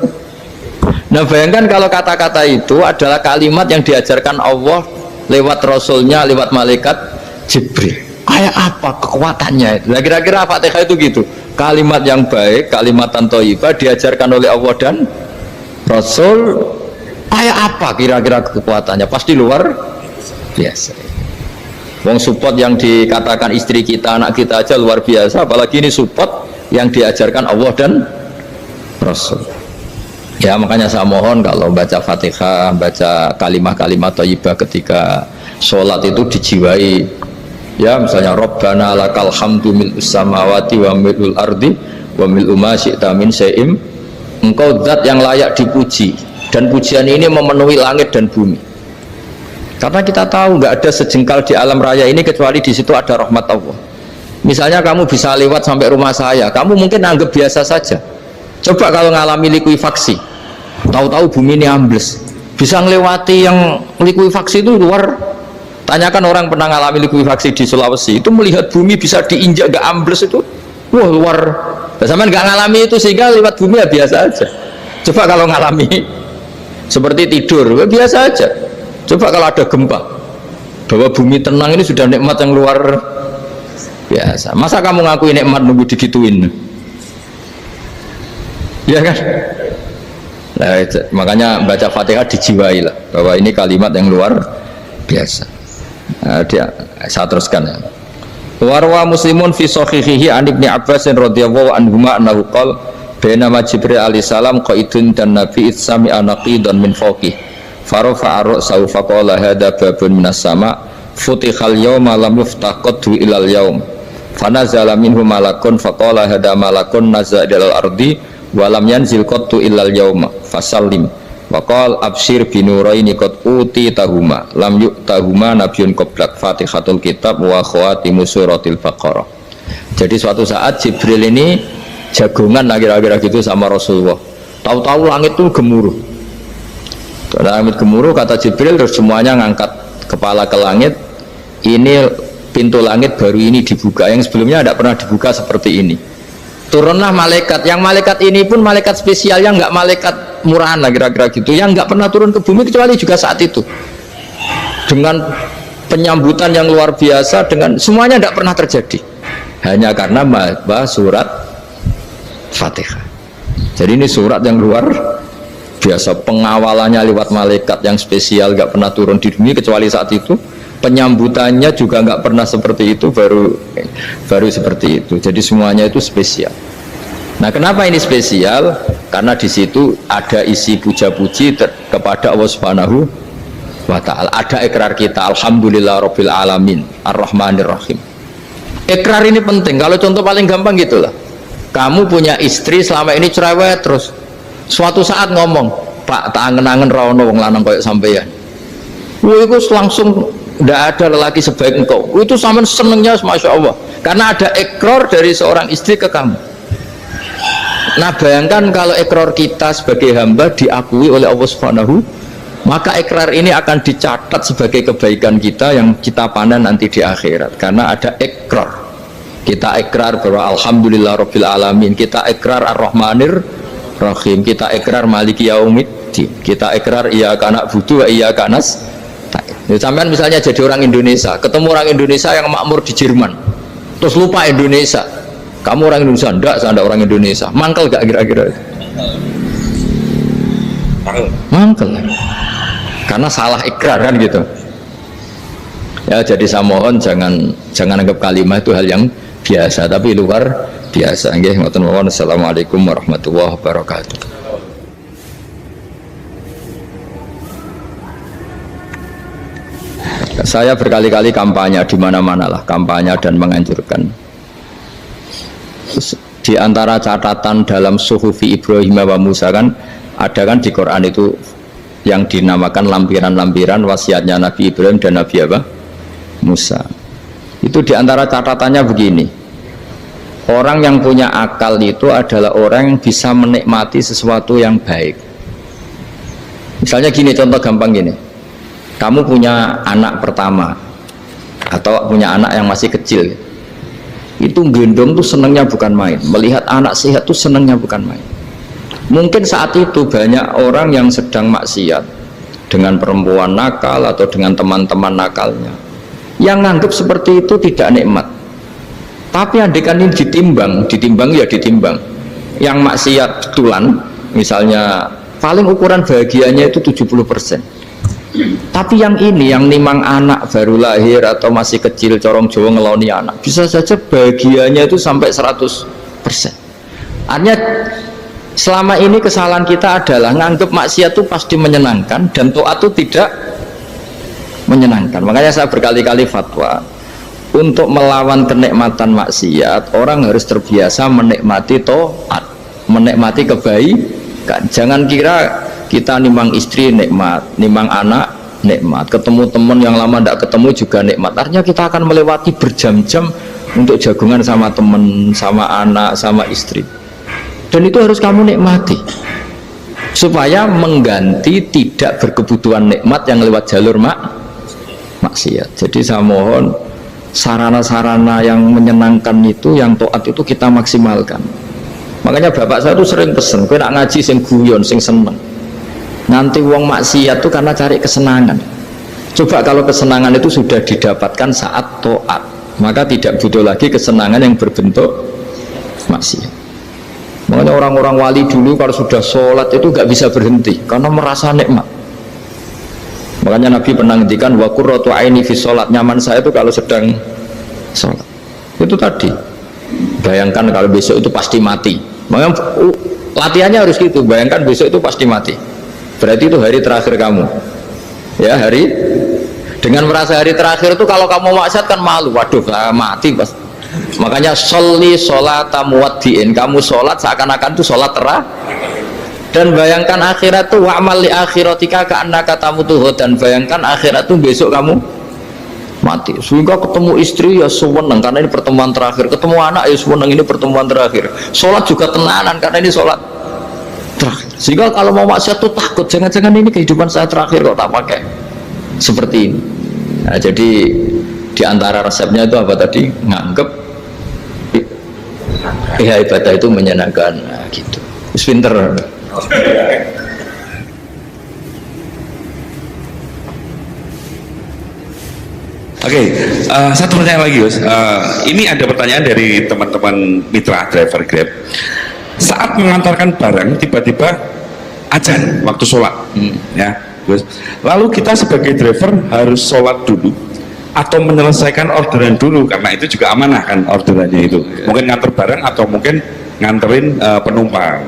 Nah bayangkan kalau kata-kata itu adalah kalimat yang diajarkan Allah lewat Rasulnya, lewat malaikat Jibril. Kayak apa kekuatannya itu? Nah, kira-kira Fatihah itu gitu. Kalimat yang baik, kalimatan thayyibah diajarkan oleh Allah dan Rasul. Kayak apa kira-kira kekuatannya? Pasti luar biasa. Wong support yang dikatakan istri kita, anak kita aja luar biasa, apalagi ini support yang diajarkan Allah dan Rasul. Ya makanya saya mohon kalau baca Fatihah, baca kalimah-kalimah thayyibah ketika sholat itu dijiwai. Ya misalnya Rabbana lakal hamdu mil'us samawati wa mil'ul ardi wa mil'u ma syi'ta min syai'im. Engkau zat yang layak dipuji, dan pujian ini memenuhi langit dan bumi. Karena kita tahu nggak ada sejengkal di alam raya ini kecuali di situ ada rahmat Allah. Misalnya kamu bisa lewat sampai rumah saya, kamu mungkin anggap biasa saja. Coba kalau ngalami likuifaksi, tahu-tahu bumi ini ambles, bisa ngelewati yang likuifaksi itu luar. Tanyakan orang pernah ngalami likuifaksi di Sulawesi, itu melihat bumi bisa diinjak gak ambles itu, wah luar. Sampean gak ngalami itu sehingga lewat bumi ya biasa aja. Coba kalau ngalami seperti tidur, ya biasa aja. Coba kalau ada gempa, bahwa bumi tenang ini sudah nikmat yang luar biasa. Masa kamu ngakui nikmat nunggu digituin? Ya kan? Nah, makanya baca Fatihah dijiwai lah bahwa ini kalimat yang luar biasa. Nah, saya teruskan ya. Warwa Muslimun fi sahihihi an Ibnu Abbas radhiyallahu anhuma annahu qala bainama Jibril alaihi salam qaidun dan Nabi itsami anaqidan min fawqih farafa ar-ra'sa fa qala hadza babun minas sama futihal yawma lam yuftah qaddu ilal yaum fanazala minhu malakun fa qala hadza malakun nazala ilal ardi walam yanzil qattu illal yauma fasallim wa qal absyir binuraini qad uti tahuma lam yu'tahuma nabiyyun qablak fatihatul kitab wa khawatimu suratil baqarah. Jadi suatu saat Jibril ini jagongan kira-kira gitu sama Rasulullah, tahu-tahu langit itu gemuruh. Langit gemuruh, kata Jibril, terus semuanya ngangkat kepala ke langit. Ini pintu langit baru ini dibuka, yang sebelumnya tidak pernah dibuka seperti ini. Turunlah malaikat, yang malaikat ini pun malaikat spesial, yang nggak malaikat murahan lah kira-kira gitu, yang nggak pernah turun ke bumi kecuali juga saat itu, dengan penyambutan yang luar biasa, dengan semuanya tidak pernah terjadi hanya karena bahas surat Fatihah. Jadi ini surat yang luar biasa, pengawalannya lewat malaikat yang spesial, nggak pernah turun di bumi kecuali saat itu, penyambutannya juga nggak pernah seperti itu, baru seperti itu. Jadi semuanya itu spesial. Nah, kenapa ini spesial? Karena di situ ada isi puja-puji kepada Allah Subhanahu wa ta'ala. Ada ikrar kita, alhamdulillah rabbil alamin ar-rahmanir rahim. Ikrar ini penting. Kalau contoh paling gampang gitulah, kamu punya istri selama ini cerewet terus, suatu saat ngomong, Pak, tak angen-angen rawono wong lanang koyo sampeyan. Wah, itu langsung tidak ada lelaki sebaik engkau. Itu sama senengnya, masya Allah, karena ada ikrar dari seorang istri ke kamu. Nah, bayangkan kalau ikrar kita sebagai hamba diakui oleh Allah Subhanahu, maka ikrar ini akan dicatat sebagai kebaikan kita yang kita panen nanti di akhirat, karena ada ikrar. Kita ikrar bahwa alhamdulillah rabbil alamin, kita ikrar ar-rahmanir rahim, kita ikrar maliki yaumiddin, kita ikrar iyyaka na'budu wa iyyaka nasta'in. Sampean misalnya jadi orang Indonesia, ketemu orang Indonesia yang makmur di Jerman, terus lupa Indonesia. Kamu orang Indonesia? Enggak, saya enggak orang Indonesia. Mangkel gak kira-kira? Mangkel. Karena salah ikrar kan gitu. Ya, jadi saya mohon jangan anggap kalimat itu hal yang biasa, tapi luar biasa. Nggih, ngoten mawon. Assalamualaikum warahmatullahi wabarakatuh. Saya berkali-kali kampanye di mana-mana lah, kampanye dan menganjurkan. Di antara catatan dalam Suhufi Ibrahim wa Musa kan ada kan di Quran itu yang dinamakan lampiran-lampiran wasiatnya Nabi Ibrahim dan Nabi apa? Musa. Itu di antara catatannya begini. Orang yang punya akal itu adalah orang yang bisa menikmati sesuatu yang baik. Misalnya gini, contoh gampang gini. Kamu punya anak pertama atau punya anak yang masih kecil, itu gendong tuh senangnya bukan main, melihat anak sehat tuh senangnya bukan main. Mungkin saat itu banyak orang yang sedang maksiat dengan perempuan nakal atau dengan teman-teman nakalnya, yang nganggap seperti itu tidak nikmat. Tapi andaikan ini ditimbang ya ditimbang, yang maksiat tulan misalnya paling ukuran bahagianya itu 70%. Tapi yang ini, yang nimang anak baru lahir atau masih kecil, corong Jawa ngeloni anak, bisa saja bahagianya itu sampai 100%. Artinya selama ini kesalahan kita adalah nganggap maksiat itu pasti menyenangkan dan taat itu tidak menyenangkan. Makanya saya berkali-kali fatwa, untuk melawan kenikmatan maksiat, orang harus terbiasa menikmati taat, menikmati kebaikan. Jangan kira kita nimang istri nikmat, nimang anak nikmat, ketemu teman yang lama tidak ketemu juga nikmat. Artinya kita akan melewati berjam-jam untuk jagungan sama teman, sama anak, sama istri. dan itu harus kamu nikmati supaya mengganti tidak berkebutuhan nikmat yang lewat jalur maksiat. Jadi saya mohon sarana-sarana yang menyenangkan itu, yang taat itu kita maksimalkan. Makanya bapak saya tuh sering pesen, kowe nak ngaji sing guyon, sing seneng. Nanti wong maksiat tuh karena cari kesenangan. Coba kalau kesenangan itu sudah didapatkan saat taat, maka tidak butuh lagi kesenangan yang berbentuk maksiat. Makanya orang-orang wali dulu kalau sudah sholat itu gak bisa berhenti karena merasa nikmat. Makanya Nabi pernah ngendikan wa qurratu aini fi sholat, nyaman saya itu kalau sedang sholat. Itu tadi. Bayangkan kalau besok itu pasti mati. Makanya latihannya harus gitu. Bayangkan besok itu pasti mati. Berarti itu hari terakhir kamu. Ya, hari dengan merasa hari terakhir itu kalau kamu maksiat kan malu. Waduh, mati pas. Makanya sholli sholata muwaddiin, kamu sholat seakan-akan itu sholat terakhir. Dan bayangkan akhirat itu wa'mal li akhiratika ka'annaka tamutuhu, dan bayangkan akhirat itu besok kamu mati. Sehingga ketemu istri ya seneng karena ini pertemuan terakhir, ketemu anak ya seneng ini pertemuan terakhir, sholat juga tenanan karena ini sholat terakhir. Sehingga kalau mau maksiat tuh takut, jangan-jangan ini kehidupan saya terakhir kok tak pakai seperti ini. Nah, jadi di antara resepnya itu apa tadi? Nganggep ya ibadah itu menyenangkan, nah, gitu. Pinter. Oke, satu pertanyaan lagi, Gus. Ini ada pertanyaan dari teman-teman mitra driver Grab. Saat mengantarkan barang, tiba-tiba azan waktu sholat, ya, Gus. Lalu kita sebagai driver harus sholat dulu atau menyelesaikan orderan dulu, karena itu juga amanah kan orderannya itu. Mungkin nganter barang atau mungkin nganterin penumpang.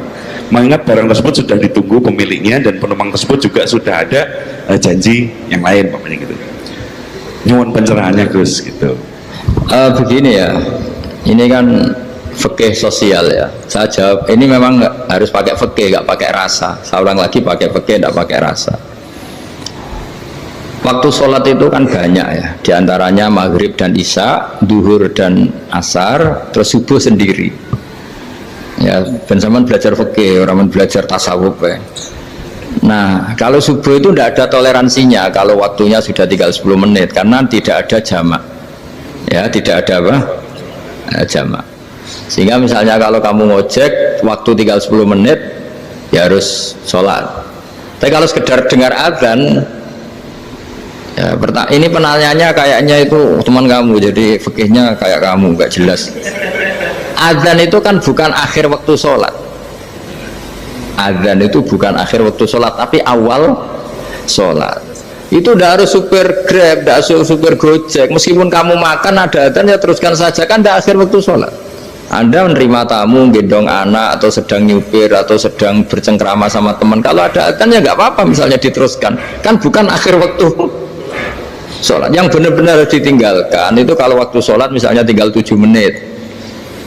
Mengingat barang tersebut sudah ditunggu pemiliknya dan penumpang tersebut juga sudah ada janji yang lain, pokoknya gitu. Nyuwun pencerahannya, Gus, gitu. Begini ya, ini kan fikih sosial ya. Saya jawab, ini memang harus pakai fikih, nggak pakai rasa. Saya ulang lagi, pakai fikih, nggak pakai rasa. Waktu sholat itu kan banyak ya, diantaranya maghrib dan isya, duhur dan asar, terus subuh sendiri. Ya, ben sampean belajar fikih, orang belajar tasawuf ya. Nah, kalau subuh itu tidak ada toleransinya kalau waktunya sudah tinggal 10 menit karena tidak ada jamak. Ya, tidak ada apa? Jamak. Sehingga misalnya kalau kamu ngojek waktu tinggal 10 menit ya harus sholat. Tapi kalau sekedar dengar azan ya, ini penanyanya kayaknya itu teman kamu, jadi fikihnya kayak kamu, nggak jelas. Azan itu kan bukan akhir waktu sholat. Azan itu bukan akhir waktu sholat, tapi awal sholat. Itu tidak harus supir Grab, tidak harus supir Gojek. Meskipun kamu makan ada azan ya teruskan saja, kan tidak akhir waktu sholat. Anda menerima tamu, gendong anak, atau sedang nyupir, atau sedang bercengkrama sama teman. Kalau ada azan ya nggak apa-apa, misalnya diteruskan. Kan bukan akhir waktu sholat. Yang benar-benar ditinggalkan itu kalau waktu sholat misalnya tinggal 7 menit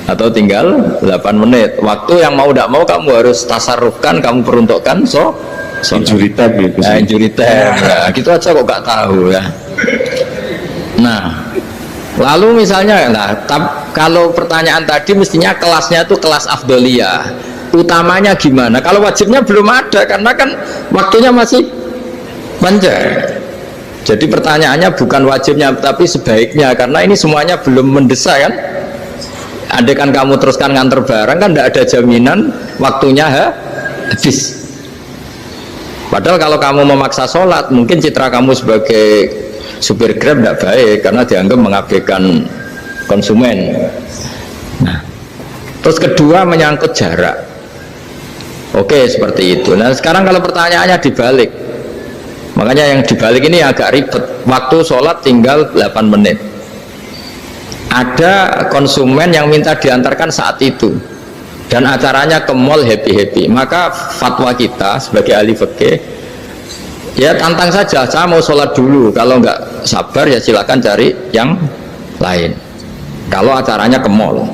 atau tinggal 8 menit, waktu yang mau tidak mau kamu harus tasarrufkan, kamu peruntukkan injury time ya, injury time ya, gitu aja kok gak tahu ya. Nah, lalu misalnya kalau pertanyaan tadi mestinya kelasnya itu kelas afdoliyah, utamanya gimana? Kalau wajibnya belum ada karena kan waktunya masih panjang. Jadi pertanyaannya bukan wajibnya tapi sebaiknya, karena ini semuanya belum mendesak kan. Andai kan kamu teruskan nganter barang kan tidak ada jaminan waktunya habis. Padahal kalau kamu memaksa sholat, mungkin citra kamu sebagai supir Grab tidak baik karena dianggap mengabaikan konsumen. Nah, terus kedua menyangkut jarak. Oke, seperti itu. Nah, sekarang kalau pertanyaannya dibalik, makanya yang dibalik ini agak ribet. Waktu sholat tinggal 8 menit. Ada konsumen yang minta diantarkan saat itu dan acaranya ke mall happy-happy, maka fatwa kita sebagai ahli fikih ya tantang saja, saya mau sholat dulu, kalau nggak sabar ya silakan cari yang lain kalau acaranya ke mall.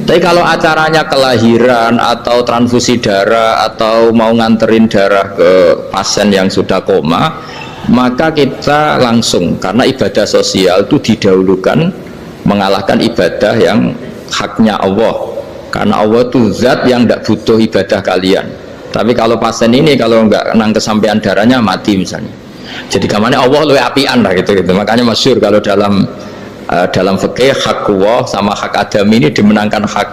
Tapi kalau acaranya kelahiran atau transfusi darah atau mau nganterin darah ke pasien yang sudah koma, maka kita langsung, karena ibadah sosial itu didahulukan mengalahkan ibadah yang haknya Allah Karena Allah itu zat yang tidak butuh ibadah kalian. Tapi kalau pasien ini kalau nggak nang kesampaian darahnya mati misalnya. Jadi kamarnya Allah lebih apian lah gitu. Makanya masyhur kalau dalam fikih hak Allah sama hak Adam ini dimenangkan hak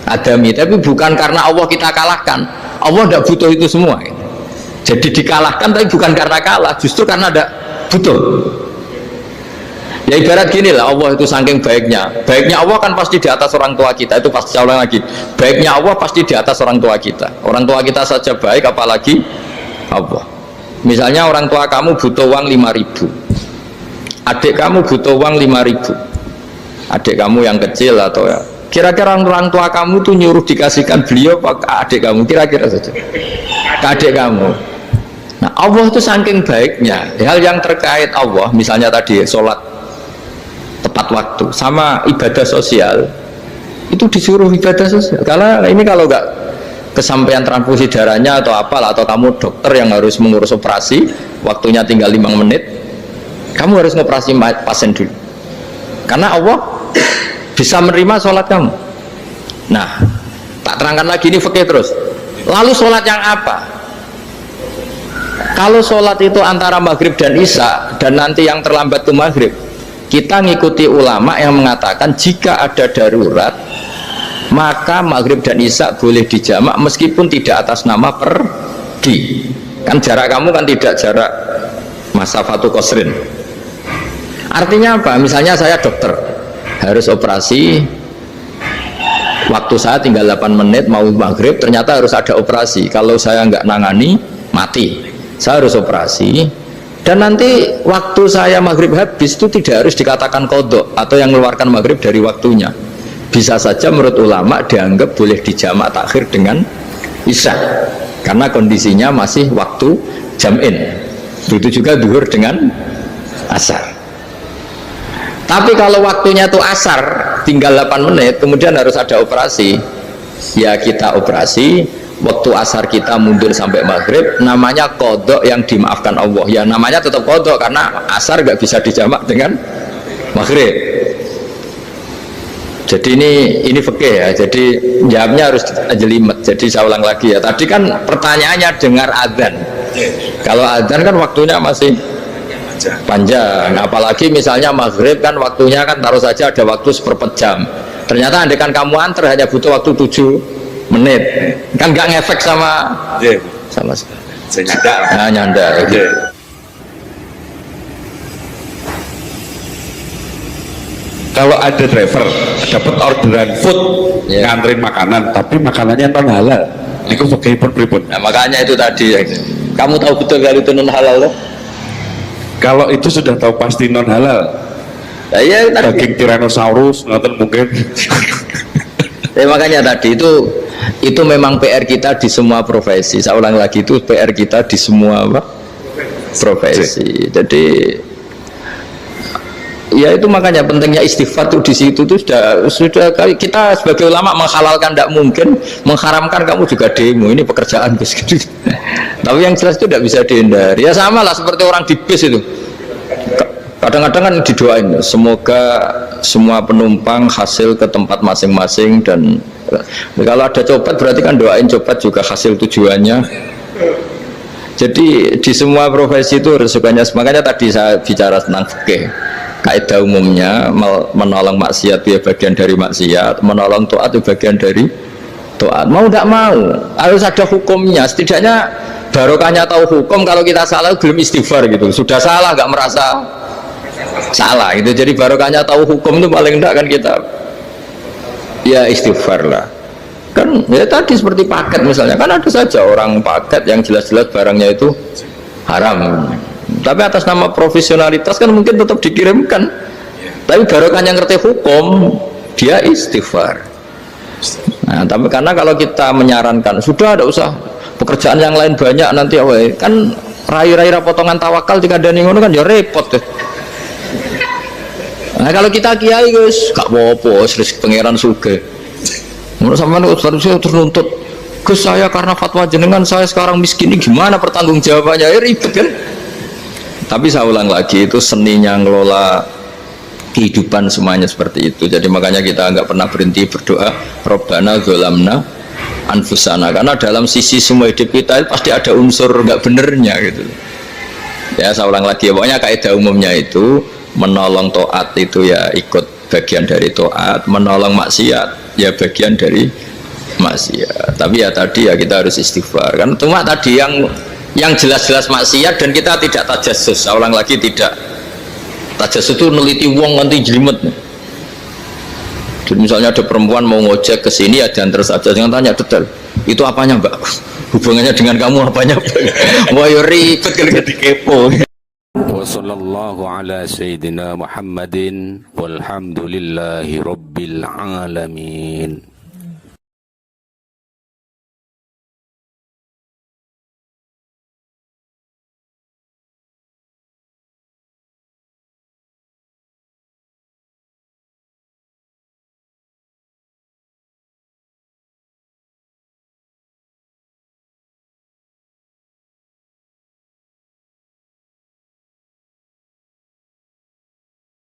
Adami. Tapi bukan karena Allah kita kalahkan. Allah tidak butuh itu semua. Jadi dikalahkan tapi bukan karena kalah, justru karena tidak butuh. Ya ibarat gini lah, Allah itu saking baiknya Allah kan pasti di atas orang tua kita. Itu pasti saya ulang lagi, baiknya Allah pasti di atas orang tua kita. Orang tua kita saja baik, apalagi Allah. Misalnya orang tua kamu butuh uang 5.000, adik kamu butuh uang 5.000, adik kamu yang kecil atau ya, kira-kira orang tua kamu tuh nyuruh dikasihkan beliau ke adik kamu, kira-kira saja ke adik kamu. Nah Allah itu saking baiknya, hal yang terkait Allah misalnya tadi sholat tepat waktu sama ibadah sosial itu disuruh ibadah sosial. Karena ini kalau nggak kesampaian transfusi darahnya atau apalah, atau kamu dokter yang harus mengurus operasi waktunya tinggal 5 menit, kamu harus ngoperasi pasien dulu karena Allah bisa menerima sholat kamu. Nah tak terangkan lagi ini fikih terus. Lalu sholat yang apa? Kalau sholat itu antara maghrib dan isya dan nanti yang terlambat itu maghrib, kita ngikuti ulama yang mengatakan jika ada darurat maka maghrib dan isya boleh dijamak meskipun tidak atas nama pergi. Kan jarak kamu kan tidak jarak masafatu qasrin. Artinya apa? Misalnya saya dokter harus operasi, waktu saya tinggal 8 menit mau maghrib, ternyata harus ada operasi. Kalau saya nggak nangani mati, saya harus operasi. Dan nanti waktu saya maghrib habis itu tidak harus dikatakan kodok atau yang mengeluarkan maghrib dari waktunya. Bisa saja menurut ulama dianggap boleh dijamak takhir dengan isya karena kondisinya masih waktu jam'in. Begitu juga duhur dengan asar. Tapi kalau waktunya itu asar tinggal 8 menit kemudian harus ada operasi, ya kita operasi. Waktu asar kita mundur sampai maghrib, namanya kodok yang dimaafkan Allah. Ya namanya tetap kodok karena asar gak bisa dijamak dengan maghrib. Jadi ini fikih ya. Jadi jawabnya harus jelimet. Jadi saya ulang lagi ya. Tadi kan pertanyaannya dengar adzan. Kalau adzan kan waktunya masih panjang. Apalagi misalnya maghrib kan waktunya kan taruh saja ada waktu 1/4 jam. Ternyata andaikan kamu antar hanya butuh waktu 7 menit, kan nggak ngefek sama sama saya nyanda. Nah, nyanda. Okay. Kalau ada driver dapat orderan food nganterin makanan, tapi makanannya non halal, itu pakai pripun. Nah, makanya itu tadi, kamu tahu betul kalau itu non halal loh. Kalau itu sudah tahu pasti non halal. Nah, iya, daging Tyrannosaurus, nonton mungkin. Makanya tadi itu memang PR kita di semua profesi. Saya ulang lagi, itu PR kita di semua profesi. Jadi ya itu makanya pentingnya istighfar tuh di situ tuh sudah kita sebagai ulama menghalalkan tidak mungkin, mengharamkan kamu juga demo. Ini pekerjaan bis gitu. Tapi yang jelas itu tidak bisa dihindari. Ya sama lah seperti orang di bis itu. Kadang-kadang kan didoain semoga semua penumpang hasil ke tempat masing-masing, dan kalau ada copet berarti kan doain copet juga hasil tujuannya. Jadi di semua profesi itu resikonya. Makanya tadi saya bicara tentang fikih. Kaidah umumnya menolong maksiat ya bagian dari maksiat, menolong taat itu bagian dari taat. Mau tidak mau harus ada hukumnya. Setidaknya barokahnya tahu hukum. Kalau kita salah belum istighfar gitu, sudah salah nggak merasa salah itu. Jadi barokahnya tahu hukum itu paling enggak kan kita ya istighfar lah. Kan ya tadi seperti paket misalnya, kan ada saja orang paket yang jelas-jelas barangnya itu haram, tapi atas nama profesionalitas kan mungkin tetap dikirimkan, tapi barokahnya ngerti hukum dia istighfar. Nah tapi karena kalau kita menyarankan sudah ada usah pekerjaan yang lain banyak nanti kan rai-rai potongan tawakal jika ada ngono kan ya repot deh. Nah kalau kita kiai guys gak apa-apa rezeki pangeran sugih. Menurut sampean harusnya ternuntut Gus saya karena fatwa jenengan saya sekarang miskin, ini gimana pertanggungjawabannya? Ya ribet kan. Tapi saya ulang lagi, itu seninya ngelola kehidupan semuanya seperti itu. Jadi makanya kita nggak pernah berhenti berdoa Rabbana dzolamna anfusana, karena dalam sisi semua hidup kita itu pasti ada unsur nggak benernya gitu. Ya saya ulang lagi, pokoknya kaidah umumnya itu menolong taat itu ya ikut bagian dari taat, menolong maksiat ya bagian dari maksiat. Tapi ya tadi ya kita harus istighfar kan, cuma tadi yang jelas-jelas maksiat dan kita tidak tajassus. Saya ulang lagi, tidak tajassus itu neliti wong nanti jelimet. Jadi misalnya ada perempuan mau ngojek ke sini ya diantar saja, jangan tanya detail itu apanya mbak, hubungannya dengan kamu apanya. Wah yo ribet kalau jadi kepo. Wassallallahu ala sayyidina Muhammadin walhamdulillahi rabbil alamin.